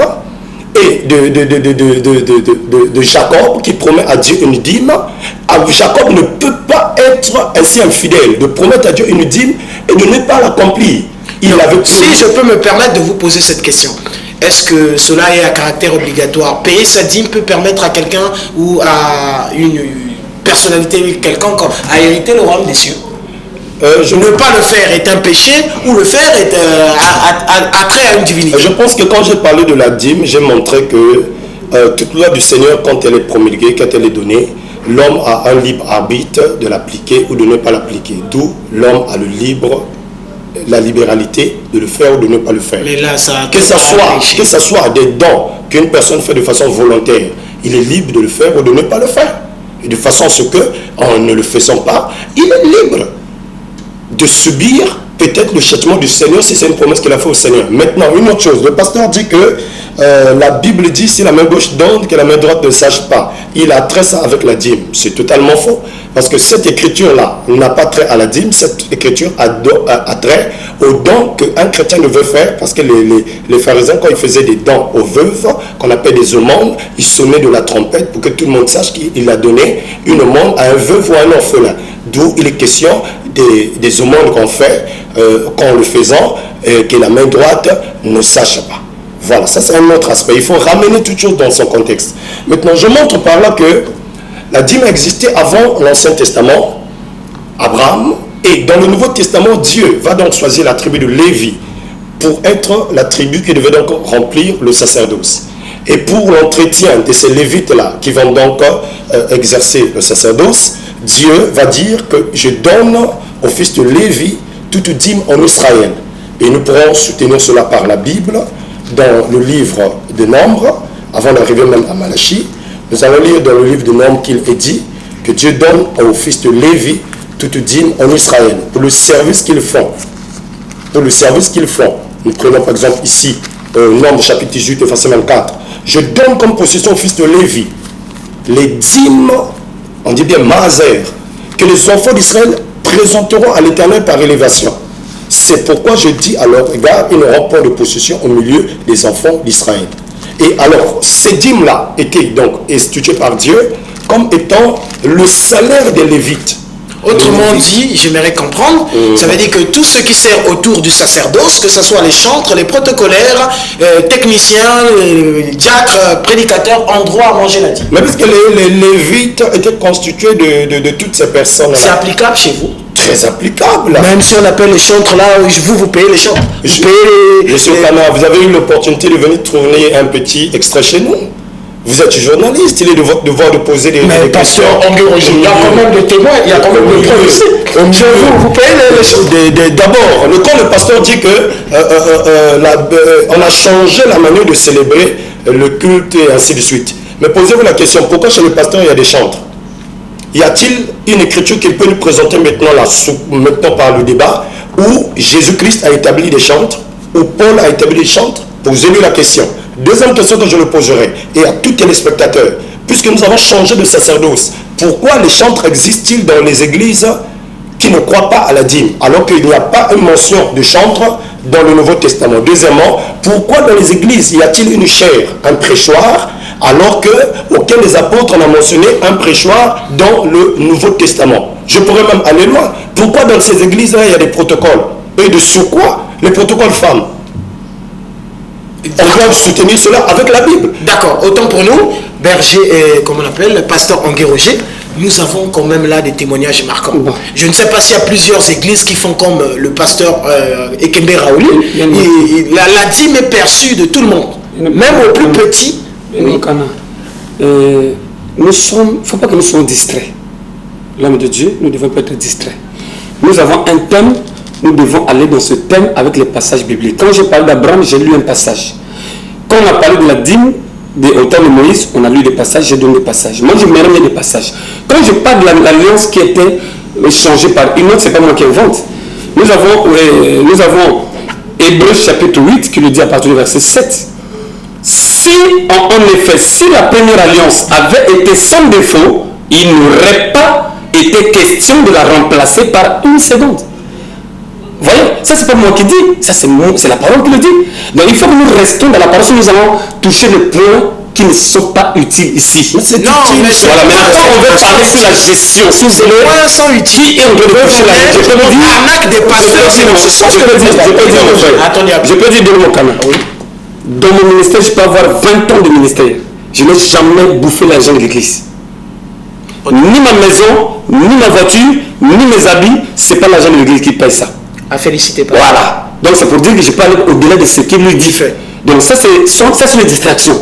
et de Jacob qui promet à Dieu une dîme, Jacob ne peut pas être ainsi infidèle, de promettre à Dieu une dîme et de ne pas l'accomplir. Si je peux me permettre de vous poser cette question, est-ce que cela est à caractère obligatoire? Payer sa dîme peut permettre à quelqu'un ou à une personnalité quelconque à hériter le royaume des cieux? Ne pas le faire est un péché ou le faire est attrait à une divinité? Je pense que quand j'ai parlé de la dîme, j'ai montré que toute loi du Seigneur, quand elle est promulguée, quand elle est donnée, l'homme a un libre arbitre de l'appliquer ou de ne pas l'appliquer. D'où l'homme a la libéralité de le faire ou de ne pas le faire. Mais là, que ça soit des dons qu'une personne fait de façon volontaire, il est libre de le faire ou de ne pas le faire. Et de façon à ce que, en ne le faisant pas, il est libre de subir peut-être le châtiment du Seigneur si c'est une promesse qu'il a fait au Seigneur. Maintenant, une autre chose, le pasteur dit que la Bible dit si la main gauche donne, que la main droite ne sache pas. Il a trait ça avec la dîme. C'est totalement faux. Parce que cette écriture-là n'a pas trait à la dîme, cette écriture a trait aux dons qu'un chrétien devait faire. Parce que les pharisiens, quand ils faisaient des dons aux veuves, qu'on appelle des aumônes, ils sonnaient de la trompette pour que tout le monde sache qu'il a donné une aumône à un veuve ou à un orphelin. D'où il est question des aumônes qu'on fait, qu'en le faisant, que la main droite ne sache pas. Voilà, ça c'est un autre aspect. Il faut ramener toute chose dans son contexte. Maintenant, je montre par là que la dîme existait avant l'Ancien Testament, Abraham, et dans le Nouveau Testament, Dieu va donc choisir la tribu de Lévi pour être la tribu qui devait donc remplir le sacerdoce. Et pour l'entretien de ces Lévites-là qui vont donc exercer le sacerdoce, Dieu va dire que je donne au fils de Lévi toute dîme en Israël. Et nous pourrons soutenir cela par la Bible, dans le livre de Nombres, avant d'arriver même à Malachie. Nous allons lire dans le livre de Nombres qu'il est dit que Dieu donne au fils de Lévi toute dîme en Israël, pour le service qu'ils font. Pour le service qu'ils font. Nous prenons par exemple ici, Nombres chapitre 18, verset 24. Je donne comme possession au fils de Lévi les dîmes, on dit bien Maaser, que les enfants d'Israël présenteront à l'Éternel par élévation. C'est pourquoi je dis à leur égard, ils n'auront pas de possession au milieu des enfants d'Israël. Et alors, ces dîmes-là étaient donc instituées par Dieu comme étant le salaire des Lévites. Autrement dit, j'aimerais comprendre, ça veut dire que tout ce qui sert autour du sacerdoce, que ce soit les chantres, les protocolaires, techniciens, diacres, prédicateurs, ont droit à manger la dîme. Mais parce que les Lévites étaient constitués de toutes ces personnes-là. C'est applicable chez vous? Très applicable. Même si on appelle les chantres là, vous payez les chantres. Monsieur Kana, vous avez eu l'opportunité de venir tourner un petit extrait chez nous. Vous êtes journaliste, il est de votre devoir de poser des questions. Il y a quand même des témoins, il y a quand même des preuves ici. Vous payez les chantres. D'abord, quand le pasteur dit que on a changé la manière de célébrer le culte et ainsi de suite. Mais posez-vous la question, pourquoi chez le pasteur il y a des chantres? Y a-t-il une écriture qu'il peut nous présenter maintenant par le débat où Jésus-Christ a établi des chantres, où Paul a établi des chantres? Posez-lui la question. Deuxième question que je le poserai, et à tous les spectateurs, puisque nous avons changé de sacerdoce, pourquoi les chantres existent-ils dans les églises qui ne croient pas à la dîme, alors qu'il n'y a pas une mention de chantres dans le Nouveau Testament? Deuxièmement, pourquoi dans les églises y a-t-il une chaire, un prêchoir, alors auquel les apôtres en ont mentionné un prêchoir dans le Nouveau Testament? Je pourrais même aller loin. Pourquoi dans ces églises-là, il y a des protocoles? Et de sur quoi? Les protocoles femmes. On doit soutenir cela avec la Bible. D'accord. Autant pour nous, berger et, comment on appelle, le pasteur Angué Roger, nous avons quand même là des témoignages marquants. Bon. Je ne sais pas s'il y a plusieurs églises qui font comme le pasteur Ekembe Raouli. La dîme est perçue de tout le monde, même aux plus petits. Il ne faut pas que nous soyons distraits. L'homme de Dieu, nous ne devons pas être distraits. Nous avons un thème, nous devons aller dans ce thème avec les passages bibliques. Quand je parle d'Abraham, j'ai lu un passage. Quand on a parlé de la dîme, au temps de Moïse, on a lu des passages, j'ai donné des passages. Moi, je me remets des passages. Quand je parle de l'alliance qui était changée par une autre, ce n'est pas moi qui invente. Nous avons Hébreux chapitre 8 qui le dit à partir du verset 7. Si, en effet, si la première alliance avait été sans défaut, il n'aurait pas été question de la remplacer par une seconde. Vous voyez, ça c'est pas moi qui dis, ça c'est la parole qui le dit. Donc il faut que nous restons dans la parole, nous allons toucher les points qui ne sont pas utiles ici. Non, mais voilà, mais après on veut parler sur la gestion. Si vous voulez, les points sont utiles et on peut faire l'arnaque des pasteurs. Je peux dire de mon canal. Dans mon ministère, je peux avoir 20 ans de ministère. Je n'ai jamais bouffé l'argent de l'église. ni ma maison, ni ma voiture, ni mes habits, c'est pas l'argent de l'église qui paye ça. À féliciter. Voilà. Donc c'est pour dire que je peux aller au-delà de ce qu'il lui dit. Donc ça c'est une distraction.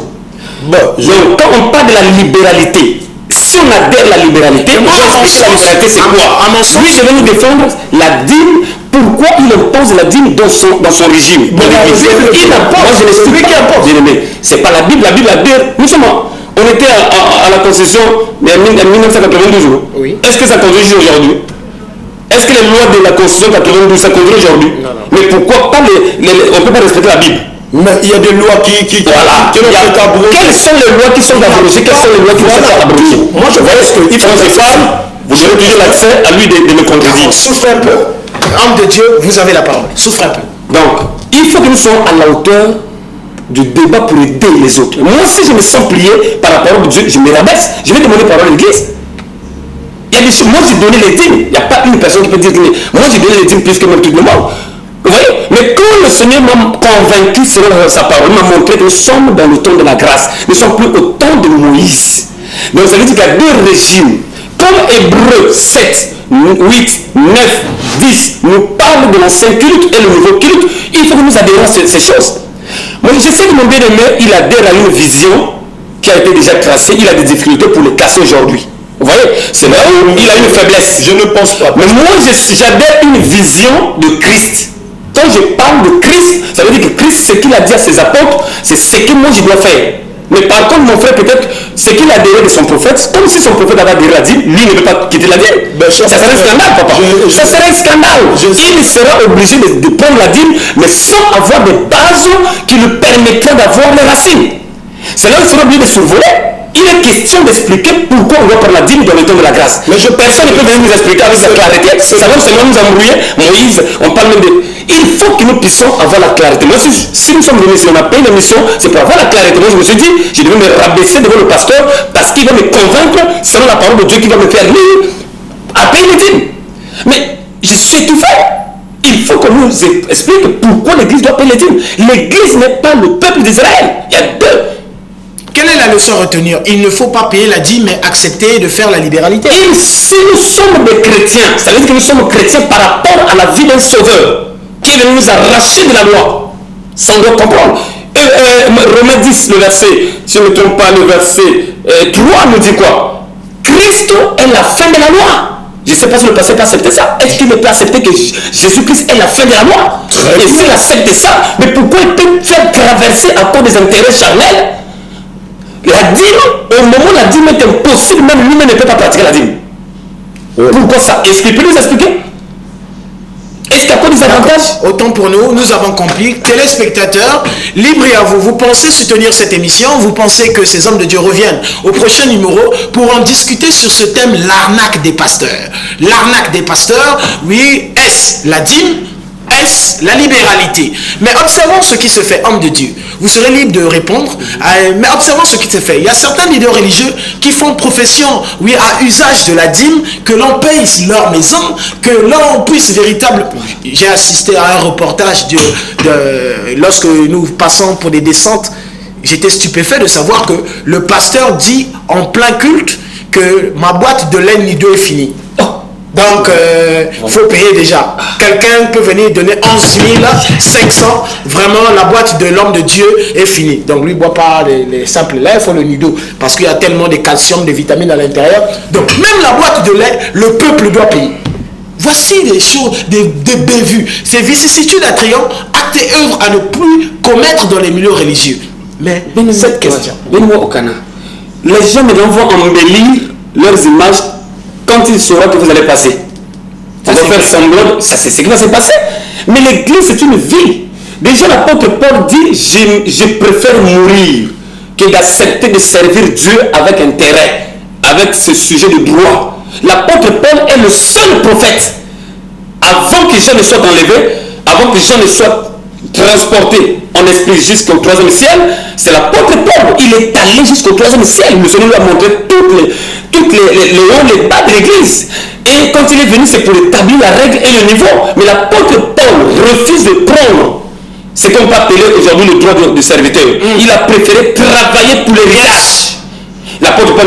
Bon, donc quand on parle de la libéralité, si on adhère à la libéralité, la libéralité c'est quoi? Lui, je vais nous défendre la dîme. Pourquoi il impose la dîme dans son régime? Moi je l'explique. C'est pas la Bible. La Bible a dit, nous sommes, on était à la Constitution en 1992. Oui. Est-ce que ça conduit aujourd'hui? Est-ce que les lois de la Constitution 92 ça conduit aujourd'hui? Mais pourquoi pas on ne peut pas respecter la Bible? Mais il y a des lois qui voilà. Quelles sont les lois qui sont abrogées? Quelles sont les lois qui sont abrogées? Moi je vois ce qu'il faut que vous avez toujours l'accès à lui de me contredire. Souffrez un peu. Homme de Dieu, vous avez la parole. Souffrez un peu. Donc, il faut que nous soyons à la hauteur du débat pour aider les autres. Moi, si je me sens plié par la parole de Dieu, je me rabaisse. Je vais demander parole à l'église. Il y a des choses, moi j'ai donné les dîmes. Il n'y a pas une personne qui peut dire que moi j'ai donné les dîmes plus que même tout le monde. Vous voyez? Mais quand le Seigneur m'a convaincu selon sa parole, il m'a montré que nous sommes dans le temps de la grâce. Nous ne sommes plus au temps de Moïse. Donc ça veut dire qu'il y a deux régimes. Comme Hébreux 7, 8, 9, 10 nous parle de l'ancien culte et le nouveau culte, il faut que nous adhérions à ces choses. Moi je sais que mon bien-aimé, il adhère à une vision qui a été déjà tracée, il a des difficultés pour le casser aujourd'hui. Vous voyez, c'est là où il a une faiblesse. Je ne pense pas. Mais moi j'adhère une vision de Christ. Quand je parle de Christ, ça veut dire que Christ, ce qu'il a dit à ses apôtres, c'est ce que moi je dois faire. Mais par contre, mon frère, peut-être, ce qu'il a adhéré de son prophète, comme si son prophète avait adhéré à la dîme, lui ne peut pas quitter la dîme. Ça serait un scandale, papa. Ça serait un scandale. Il sera obligé de prendre la dîme, mais sans avoir des bases qui lui permettraient d'avoir les racines. C'est là où il sera obligé de survoler. Il est question d'expliquer pourquoi on doit prendre la dîme dans le temps de la grâce. Mais personne ne peut venir nous expliquer avec sa clarté. Ça va seulement nous embrouiller. Moïse, on parle même de... Il faut que nous puissions avoir la clarté. Moi, si nous sommes venus, si on a payé l'émission, c'est pour avoir la clarté. Moi, je me suis dit, je devais me rabaisser devant le pasteur parce qu'il va me convaincre, selon la parole de Dieu, qui va me faire lire à payer les dîmes. Mais je suis étouffé. Il faut qu'on nous explique pourquoi l'Église doit payer les dîmes. L'Église n'est pas le peuple d'Israël. Il y a deux. Quelle est la leçon à retenir? Il ne faut pas payer la dîme, mais accepter de faire la libéralité. Et si nous sommes des chrétiens, ça veut dire que nous sommes chrétiens par rapport à la vie d'un sauveur qui est venu nous arracher de la loi. Ça on doit comprendre. Romains 10, le verset, si je ne me trompe pas, le verset 3 nous dit quoi? Christ est la fin de la loi. Je ne sais pas si le pasteur peut accepter ça. Est-ce qu'il ne peut accepter que Jésus-Christ est la fin de la loi? Et s'il accepte ça, mais pourquoi il peut faire traverser à cause des intérêts charnels? La dîme, au moment où la dîme est impossible, même lui-même ne peut pas pratiquer la dîme. Pourquoi ça? Est-ce qu'il peut nous expliquer? Est-ce qu'il y a pas des avantages? Autant pour nous, nous avons compris. Téléspectateurs, libre et à vous. Vous pensez soutenir cette émission? Vous pensez que ces hommes de Dieu reviennent au prochain numéro pour en discuter sur ce thème, l'arnaque des pasteurs. L'arnaque des pasteurs, oui, est-ce la dîme? Est-ce la libéralité? Mais observons ce qui se fait, homme de Dieu. Vous serez libre de répondre, mais observons ce qui se fait. Il y a certains leaders religieux qui font profession, oui, à usage de la dîme, que l'on paye leur maison, que l'on puisse véritablement... J'ai assisté à un reportage lorsque nous passons pour des descentes, j'étais stupéfait de savoir que le pasteur dit en plein culte que ma boîte de laine Nido est finie. Donc, il faut payer déjà. Quelqu'un peut venir donner 11 500. Vraiment, la boîte de l'homme de Dieu est finie. Donc, lui ne boit pas les simples laits, il faut le Nido. Parce qu'il y a tellement de calcium, de vitamines à l'intérieur. Donc, même la boîte de lait, le peuple doit payer. Voici des choses, des bévues. Ces vicissitudes à triomphe, actes et œuvres à ne plus commettre dans les milieux religieux. Mais cette question. Venez-moi au Canada. Les gens maintenant vont embellir leurs images quand ils sauront que vous allez passer. On va faire semblant, ça c'est ce qui va se passer. Mais l'église c'est une vie. Déjà l'apôtre Paul dit, je préfère mourir que d'accepter de servir Dieu avec intérêt, avec ce sujet de droit. L'apôtre Paul est le seul prophète. Avant que Jean ne soit enlevé, avant que Jean ne soit transporté en esprit jusqu'au 3e ciel, c'est l'apôtre Paul. Il est allé jusqu'au 3e ciel. Le Seigneur lui a montré toutes les hauts, les bas de l'église. Et quand il est venu, c'est pour établir la règle et le niveau. Mais l'apôtre Paul refuse de prendre ce qu'on peut appeler aujourd'hui le droit de serviteur. Il a préféré travailler pour l'héritage. L'apôtre Paul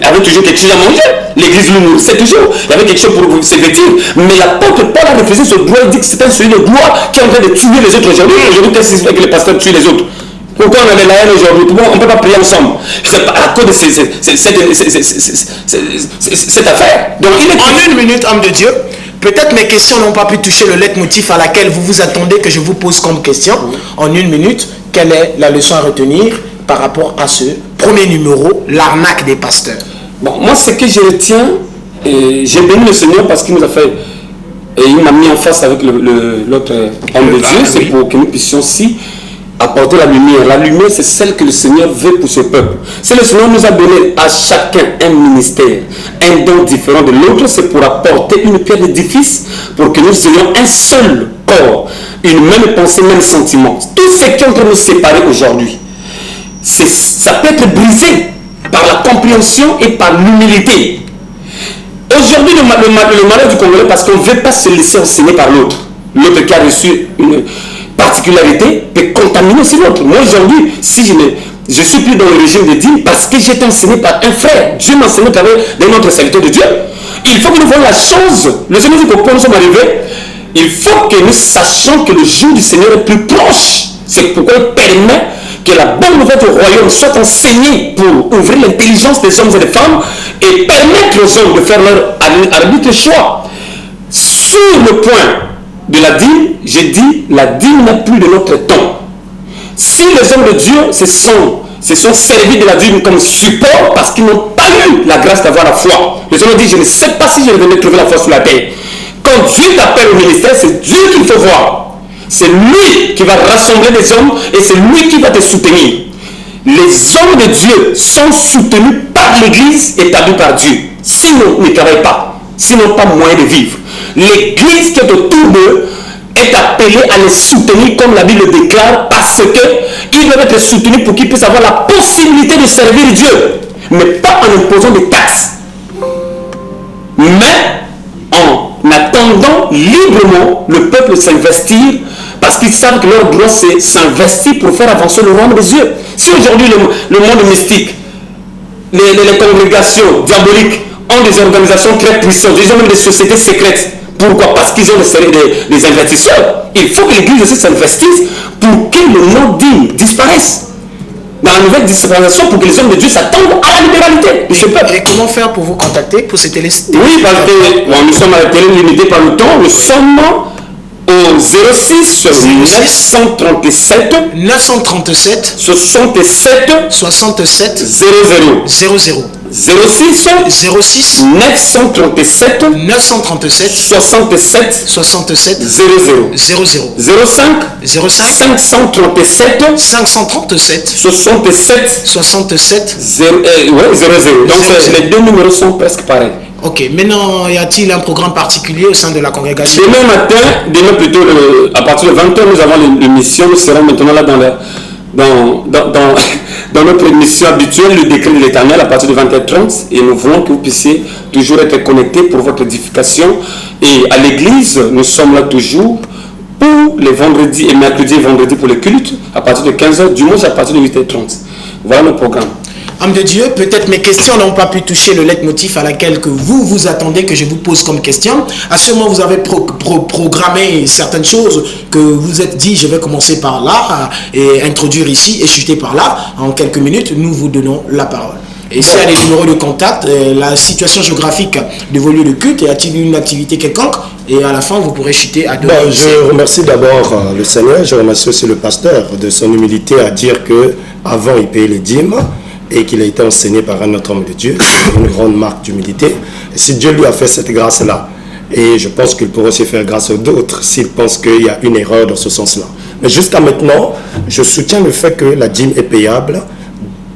avait toujours quelque chose à manger. L'église nous nourrissait toujours. Il y avait quelque chose pour se vêtir. Mais l'apôtre Paul a refusé ce droit. Il dit que c'est un celui de gloire qui est en train de tuer les autres aujourd'hui. Aujourd'hui, qu'est-ce qui se fait que les pasteurs tuent les autres? Pourquoi on avait la haine aujourd'hui? Pourquoi on ne peut pas prier ensemble? C'est à cause de cette affaire. Donc, en une minute, homme de Dieu, peut-être mes questions n'ont pas pu toucher le leitmotiv à laquelle vous vous attendez que je vous pose comme question. En une minute, quelle est la leçon à retenir par rapport à ce premier numéro, l'arnaque des pasteurs? Bon, moi, ce que je retiens, j'ai béni le Seigneur parce qu'il nous a fait, et il m'a mis en face avec l'autre homme de Dieu, c'est pour que nous puissions aussi apporter la lumière. La lumière, c'est celle que le Seigneur veut pour ce peuple. Si le Seigneur nous a donné à chacun un ministère, un don différent de l'autre, c'est pour apporter une pierre d'édifice, pour que nous ayons un seul corps, une même pensée, même sentiment. Tout ce qui est en train de nous séparer aujourd'hui, ça peut être brisé par la compréhension et par l'humilité. Aujourd'hui, le malheur du Congolais, parce qu'on ne veut pas se laisser enseigner par l'autre. L'autre qui a reçu une particularité peut contaminer aussi l'autre. Moi, aujourd'hui, si je suis plus dans le régime de dîmes parce que j'ai été enseigné par un frère. Dieu m'a enseigné par un autre serviteur de Dieu. Il faut que nous voyons la chose. Le Seigneur dit que quand nous sommes arrivés, il faut que nous sachions que le jour du Seigneur est plus proche. C'est pourquoi il permet que la bonne nouvelle du royaume soit enseignée pour ouvrir l'intelligence des hommes et des femmes et permettre aux hommes de faire leur arbitre choix. Sur le point de la dîme, j'ai dit, la dîme n'a plus de notre temps. Si les hommes de Dieu se sont servis de la dîme comme support parce qu'ils n'ont pas eu la grâce d'avoir la foi. Le Seigneur dit, je ne sais pas si je vais trouver la foi sur la terre. Quand Dieu t'appelle au ministère, c'est Dieu qu'il faut voir. C'est lui qui va rassembler les hommes et c'est lui qui va te soutenir. Les hommes de Dieu sont soutenus par l'Église établie par Dieu. Sinon, ils ne travaillent pas. Sinon, pas moyen de vivre. L'Église qui est autour d'eux est appelée à les soutenir comme la Bible déclare parce qu'ils doivent être soutenus pour qu'ils puissent avoir la possibilité de servir Dieu. Mais pas en imposant des taxes. Mais en attendant librement le peuple s'investir parce qu'ils savent que leur droit c'est s'investir pour faire avancer le royaume des cieux. Si aujourd'hui le monde mystique, les congrégations diaboliques ont des organisations très puissantes, ils ont même des sociétés secrètes. Pourquoi? Parce qu'ils ont des investisseurs. Il faut que l'Église aussi s'investisse pour que le nom digne disparaisse. Dans la nouvelle dispensation, pour que les hommes de Dieu s'attendent à la libéralité de ce peuple. Et comment faire pour vous contacter pour ces télé? Oui, parce que nous sommes à la télé limitée par le temps. Nous sommes au 06 937 937 67 67 00 00 06 06 937 937 67 67 00 00 05 05 537 537 67 67 00. Donc les deux numéros sont presque pareils. Ok, maintenant, y a-t-il un programme particulier au sein de la congrégation? Demain matin, plutôt à partir de 20h, nous avons l'émission. Nous serons maintenant là dans notre émission habituelle, le décret de l'Éternel, à partir de 20h30. Et nous voulons que vous puissiez toujours être connectés pour votre édification. Et à l'église, nous sommes là toujours pour les vendredis et mercredis et vendredis pour les cultes, à partir de 15h, dimanche à partir de 8h30. Voilà le programme. Homme de Dieu, peut-être mes questions n'ont pas pu toucher le leitmotiv à laquelle que vous vous attendez que je vous pose comme question. À ce moment, vous avez programmé certaines choses que vous êtes dit, je vais commencer par là et introduire ici et chuter par là. En quelques minutes, nous vous donnons la parole. Et s'il y a des numéros de contact, la situation géographique de vos lieux de culte, y a-t-il une activité quelconque? Et à la fin, vous pourrez chuter à deux. Bon, je remercie d'abord le Seigneur, je remercie aussi le pasteur de son humilité à dire que avant il payait les dîmes et qu'il a été enseigné par un autre homme de Dieu, une grande marque d'humilité. Et si Dieu lui a fait cette grâce-là, et je pense qu'il pourrait aussi faire grâce aux d'autres s'il pense qu'il y a une erreur dans ce sens-là. Mais jusqu'à maintenant, je soutiens le fait que la dîme est payable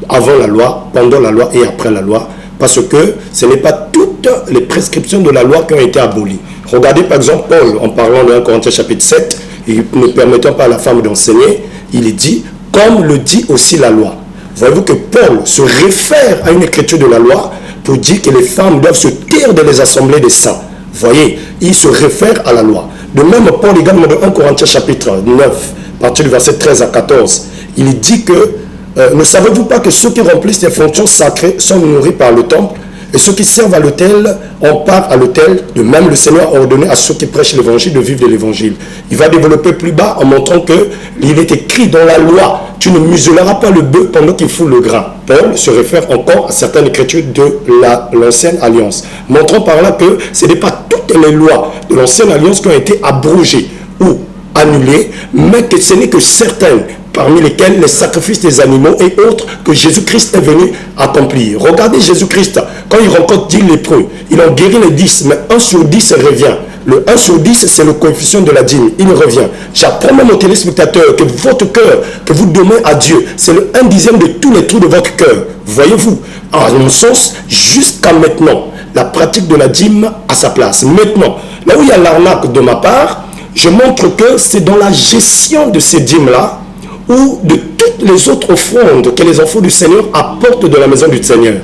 avant la loi, pendant la loi et après la loi, parce que ce n'est pas toutes les prescriptions de la loi qui ont été abolies. Regardez par exemple Paul, en parlant de 1 Corinthiens chapitre 7, et ne permettant pas à la femme d'enseigner, il est dit, comme le dit aussi la loi. Voyez-vous que Paul se réfère à une écriture de la loi pour dire que les femmes doivent se taire dans les assemblées des saints. Voyez, il se réfère à la loi. De même, Paul également dans 1 Corinthiens chapitre 9, à partir du verset 13 à 14, il dit que ne savez-vous pas que ceux qui remplissent les fonctions sacrées sont nourris par le temple et ceux qui servent à l'autel ont part à l'autel? De même, le Seigneur a ordonné à ceux qui prêchent l'évangile de vivre de l'évangile. Il va développer plus bas en montrant qu'il est écrit dans la loi: tu ne muselleras pas le bœuf pendant qu'il fout le grain. Paul se réfère encore à certaines écritures de l'ancienne alliance, montrant par là que ce n'est pas toutes les lois de l'ancienne alliance qui ont été abrogées ou annulées, mais que ce n'est que certaines, parmi lesquels les sacrifices des animaux et autres que Jésus-Christ est venu accomplir. Regardez Jésus-Christ, quand il rencontre 10 lépreux, il en guérit les 10, mais 1 sur 10 revient. Le 1 sur 10, c'est le coefficient de la dîme, il revient. J'apprends même aux téléspectateurs que votre cœur, que vous donnez à Dieu, c'est le 1/10 de tous les trous de votre cœur. Voyez-vous, en mon sens, jusqu'à maintenant, la pratique de la dîme a sa place. Maintenant, là où il y a l'arnaque de ma part, je montre que c'est dans la gestion de ces dîmes-là, ou de toutes les autres offrandes que les enfants du Seigneur apportent de la maison du Seigneur.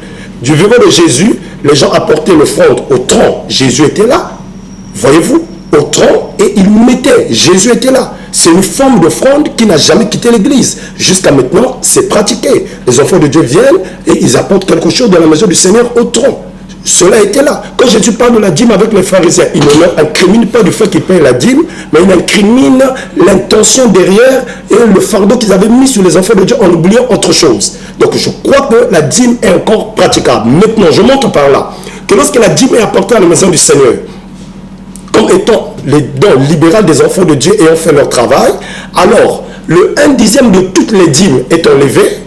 Du vivant de Jésus, les gens apportaient l'offrande au tronc. Jésus était là. Voyez-vous, au tronc, et il mettait. Jésus était là. C'est une forme d'offrande qui n'a jamais quitté l'église. Jusqu'à maintenant, c'est pratiqué. Les enfants de Dieu viennent et ils apportent quelque chose de la maison du Seigneur au tronc. Cela était là. Quand Jésus parle de la dîme avec les pharisiens, il ne incrimine pas du fait qu'ils payent la dîme, mais il incrimine l'intention derrière et le fardeau qu'ils avaient mis sur les enfants de Dieu en oubliant autre chose. Donc je crois que la dîme est encore praticable. Maintenant, je montre par là que lorsque la dîme est apportée à la maison du Seigneur, comme étant les dons libéraux des enfants de Dieu ayant fait leur travail, alors le 1/10 de toutes les dîmes est enlevé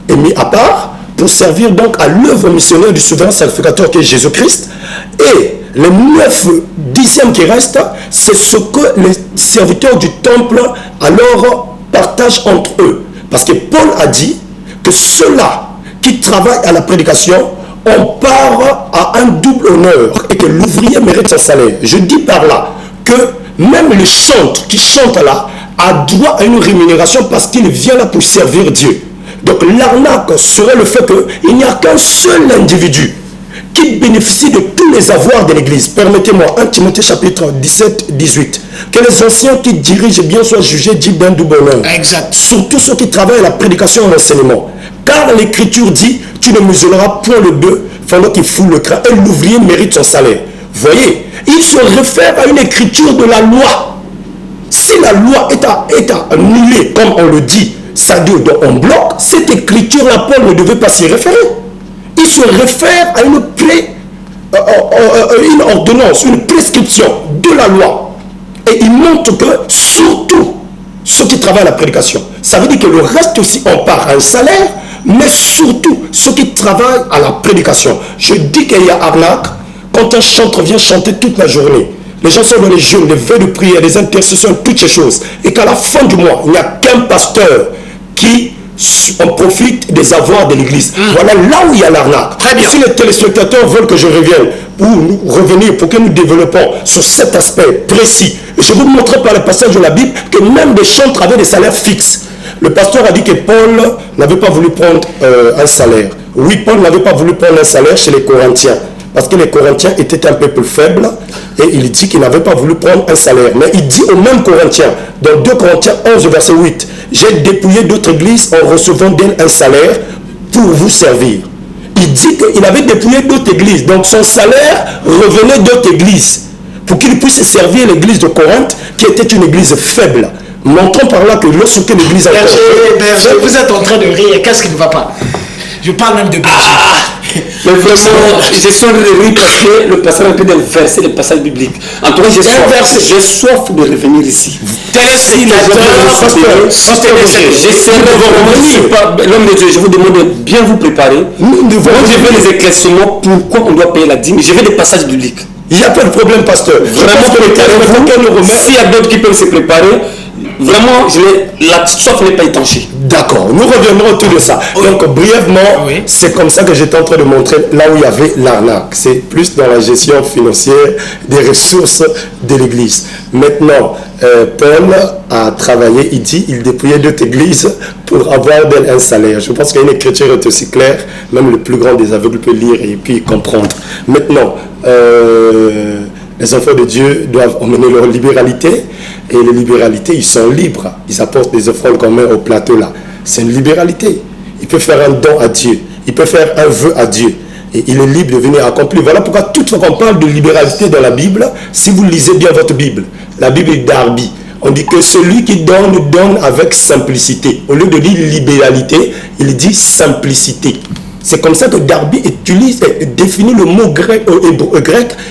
et mis à part, pour servir donc à l'œuvre missionnaire du souverain sacrificateur qui est Jésus-Christ. Et les 9/10 qui restent, c'est ce que les serviteurs du temple alors partagent entre eux. Parce que Paul a dit que ceux-là qui travaillent à la prédication, on part à un double honneur et que l'ouvrier mérite son salaire. Je dis par là que même le chanteur qui chante là a droit à une rémunération parce qu'il vient là pour servir Dieu. Donc l'arnaque serait le fait qu'il n'y a qu'un seul individu qui bénéficie de tous les avoirs de l'Église. Permettez-moi, 1 Timothée chapitre 17-18, que les anciens qui dirigent bien soient jugés dignes d'un double honneur. Exact. Surtout ceux qui travaillent à la prédication et à l'enseignement. Car l'Écriture dit, tu ne muselleras point le bœuf pendant qu'il fout le grain, et l'ouvrier mérite son salaire. Voyez, il se réfère à une écriture de la loi. Si la loi est annulée, comme on le dit, ça dit en bloc, cette écriture-là, Paul ne devait pas s'y référer. Il se réfère à une ordonnance, une prescription de la loi. Et il montre que surtout ceux qui travaillent à la prédication, ça veut dire que le reste aussi en part à un salaire, mais surtout ceux qui travaillent à la prédication. Je dis qu'il y a arnaque quand un chanteur vient chanter toute la journée. Les gens sont dans les jeûnes, les veilles de prière, les intercessions, toutes ces choses. Et qu'à la fin du mois, il n'y a qu'un pasteur qui en profite des avoirs de l'église. Voilà là où il y a l'arnaque. Si les téléspectateurs veulent que je revienne pour nous revenir, pour que nous développons sur cet aspect précis, je vous montrerai par le passage de la Bible que même des chantres avaient des salaires fixes. Le pasteur a dit que Paul n'avait pas voulu prendre un salaire. Oui, Paul n'avait pas voulu prendre un salaire chez les Corinthiens, parce que les Corinthiens étaient un peuple faible, et il dit qu'il n'avait pas voulu prendre un salaire. Mais il dit aux mêmes Corinthiens, dans 2 Corinthiens 11, verset 8, « J'ai dépouillé d'autres églises en recevant d'elles un salaire pour vous servir. » Il dit qu'il avait dépouillé d'autres églises, donc son salaire revenait d'autres églises, pour qu'il puisse servir l'église de Corinthe, qui était une église faible. Montrons par là que lorsque l'église a... Berger, vous êtes en train de rire, qu'est-ce qui ne va pas? Je parle même de Berger. Mais vraiment, je suis en train de rire parce que le pasteur a un peu d'inverser les passages bibliques. En tout cas, j'ai soif de revenir ici. L'homme de Dieu, je vous demande de bien vous préparer. Moi, je veux les éclaircissements pourquoi on doit payer la dîme. Je veux des passages bibliques. Il n'y a pas de problème, pasteur. Vraiment, s'il y a d'autres qui peuvent se préparer, vraiment, la soif n'est pas étanchée. D'accord, nous reviendrons autour de ça. Donc, brièvement, c'est comme ça que j'étais en train de montrer là où il y avait l'arnaque. C'est plus dans la gestion financière des ressources de l'église. Maintenant, Paul a travaillé, il dépouillait d'autres églises pour avoir d'elles un salaire. Je pense qu'une écriture est aussi claire, même le plus grand des aveugles peut lire et puis comprendre. Maintenant, les enfants de Dieu doivent emmener leur libéralité, et les libéralités, ils sont libres. Ils apportent des offrandes qu'on met au plateau là. C'est une libéralité. il peut faire un don à Dieu, il peut faire un vœu à Dieu. Et il est libre de venir accomplir. Voilà pourquoi toute fois qu'on parle de libéralité dans la Bible, si vous lisez bien votre Bible, la Bible est Darby. On dit que celui qui donne, donne avec simplicité. Au lieu de dire libéralité, il dit simplicité. C'est comme ça que Darby définit le mot grec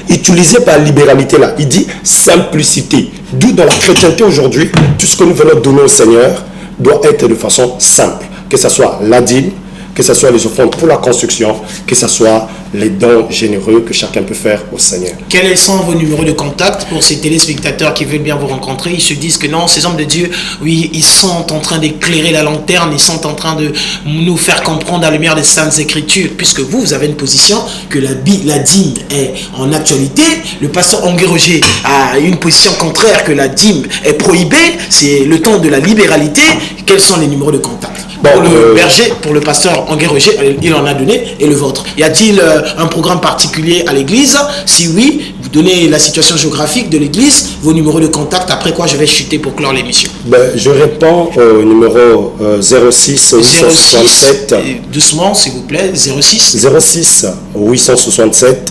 utilisé par libéralité là. Il dit simplicité. D'où dans la chrétienté aujourd'hui, tout ce que nous venons donner au Seigneur doit être de façon simple. Que ce soit la dîme, que ce soit les offrandes pour la construction, que ce soit les dons généreux que chacun peut faire au Seigneur. Quels sont vos numéros de contact pour ces téléspectateurs qui veulent bien vous rencontrer? Ils se disent que non, ces hommes de Dieu, oui, ils sont en train d'éclairer la lanterne, ils sont en train de nous faire comprendre la lumière des Saintes Écritures, puisque vous avez une position que la dîme est en actualité. Le pasteur Angué Roger a une position contraire, que la dîme est prohibée, c'est le temps de la libéralité. Quels sont les numéros de contact? Pour le berger, pour le pasteur Angué Roger, il en a donné, et le vôtre. Y a-t-il un programme particulier à l'église? Si oui, vous donnez la situation géographique de l'église, vos numéros de contact, après quoi je vais chuter pour clore l'émission. Je réponds au numéro 06 867. Doucement, s'il vous plaît, 06 867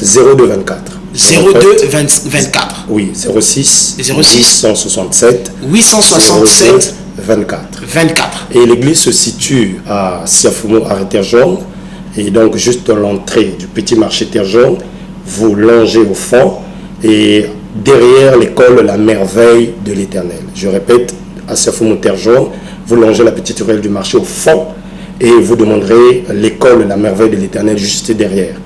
0224. 0224. Oui, 06 867 24. Et l'église se situe à Siafumo, à Terre Jaune. Et donc, juste dans l'entrée du petit marché Terre Jaune, vous longez au fond et derrière l'école La Merveille de l'Éternel. Je répète, à Siafumo, Terre Jaune, vous longez la petite ruelle du marché au fond et vous demanderez l'école La Merveille de l'Éternel juste derrière.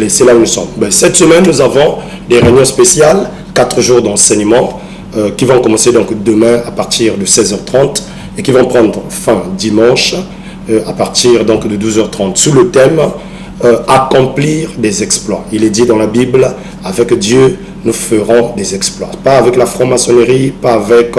C'est là où nous sommes. Cette semaine, nous avons des réunions spéciales, 4 jours d'enseignement qui vont commencer donc demain à partir de 16h30 et qui vont prendre fin dimanche à partir donc de 12h30 sous le thème accomplir des exploits. Il est dit dans la Bible, avec Dieu, nous ferons des exploits. Pas avec la franc-maçonnerie, pas avec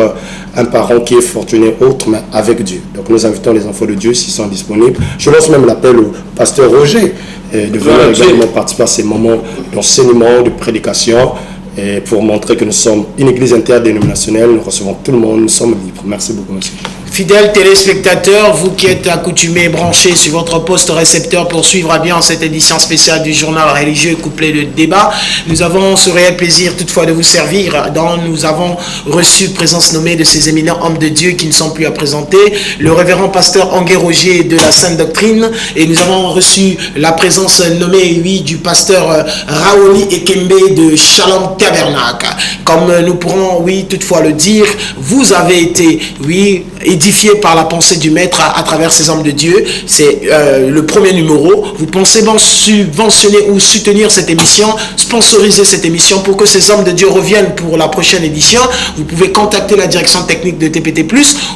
un parent qui est fortuné autre, mais avec Dieu. Donc nous invitons les enfants de Dieu s'ils sont disponibles. Je lance même l'appel au pasteur Roger de venir également participer à ces moments d'enseignement, de prédication, et pour montrer que nous sommes une église interdénominationnelle, nous recevons tout le monde, nous sommes libres. Merci beaucoup, monsieur. Fidèles téléspectateurs, vous qui êtes accoutumés et branchés sur votre poste récepteur pour suivre bien cette édition spéciale du journal religieux couplé de débat, nous avons ce réel plaisir toutefois de vous servir. Nous avons reçu présence nommée de ces éminents hommes de Dieu qui ne sont plus à présenter, le révérend pasteur Angué Roger de la Sainte Doctrine, et nous avons reçu la présence nommée, oui, du pasteur Raoli Ekembe de Shalom Tabernacle. Comme nous pourrons, oui, toutefois le dire, vous avez été, oui, édifié par la pensée du maître à travers ces hommes de Dieu. C'est le premier numéro. Vous pensez subventionner ou soutenir cette émission, sponsoriser cette émission pour que ces hommes de Dieu reviennent pour la prochaine édition. Vous pouvez contacter la direction technique de TPT+,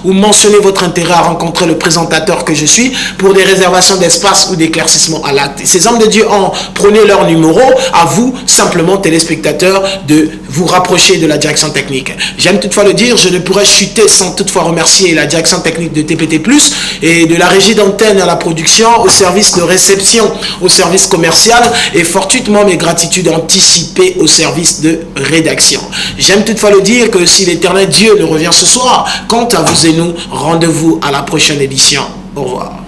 ou mentionner votre intérêt à rencontrer le présentateur que je suis pour des réservations d'espace ou d'éclaircissement à l'acte. Ces hommes de Dieu ont prôné leur numéro. À vous, simplement, téléspectateurs, de vous rapprocher de la direction technique. J'aime toutefois le dire, je ne pourrais chuter sans toutefois remercier la direction technique de TPT+, et de la régie d'antenne à la production, au service de réception, au service commercial, et fortuitement mes gratitudes anticipées au service de rédaction. J'aime toutefois le dire que si l'Éternel Dieu ne revient ce soir, quant à vous et nous, rendez-vous à la prochaine édition. Au revoir.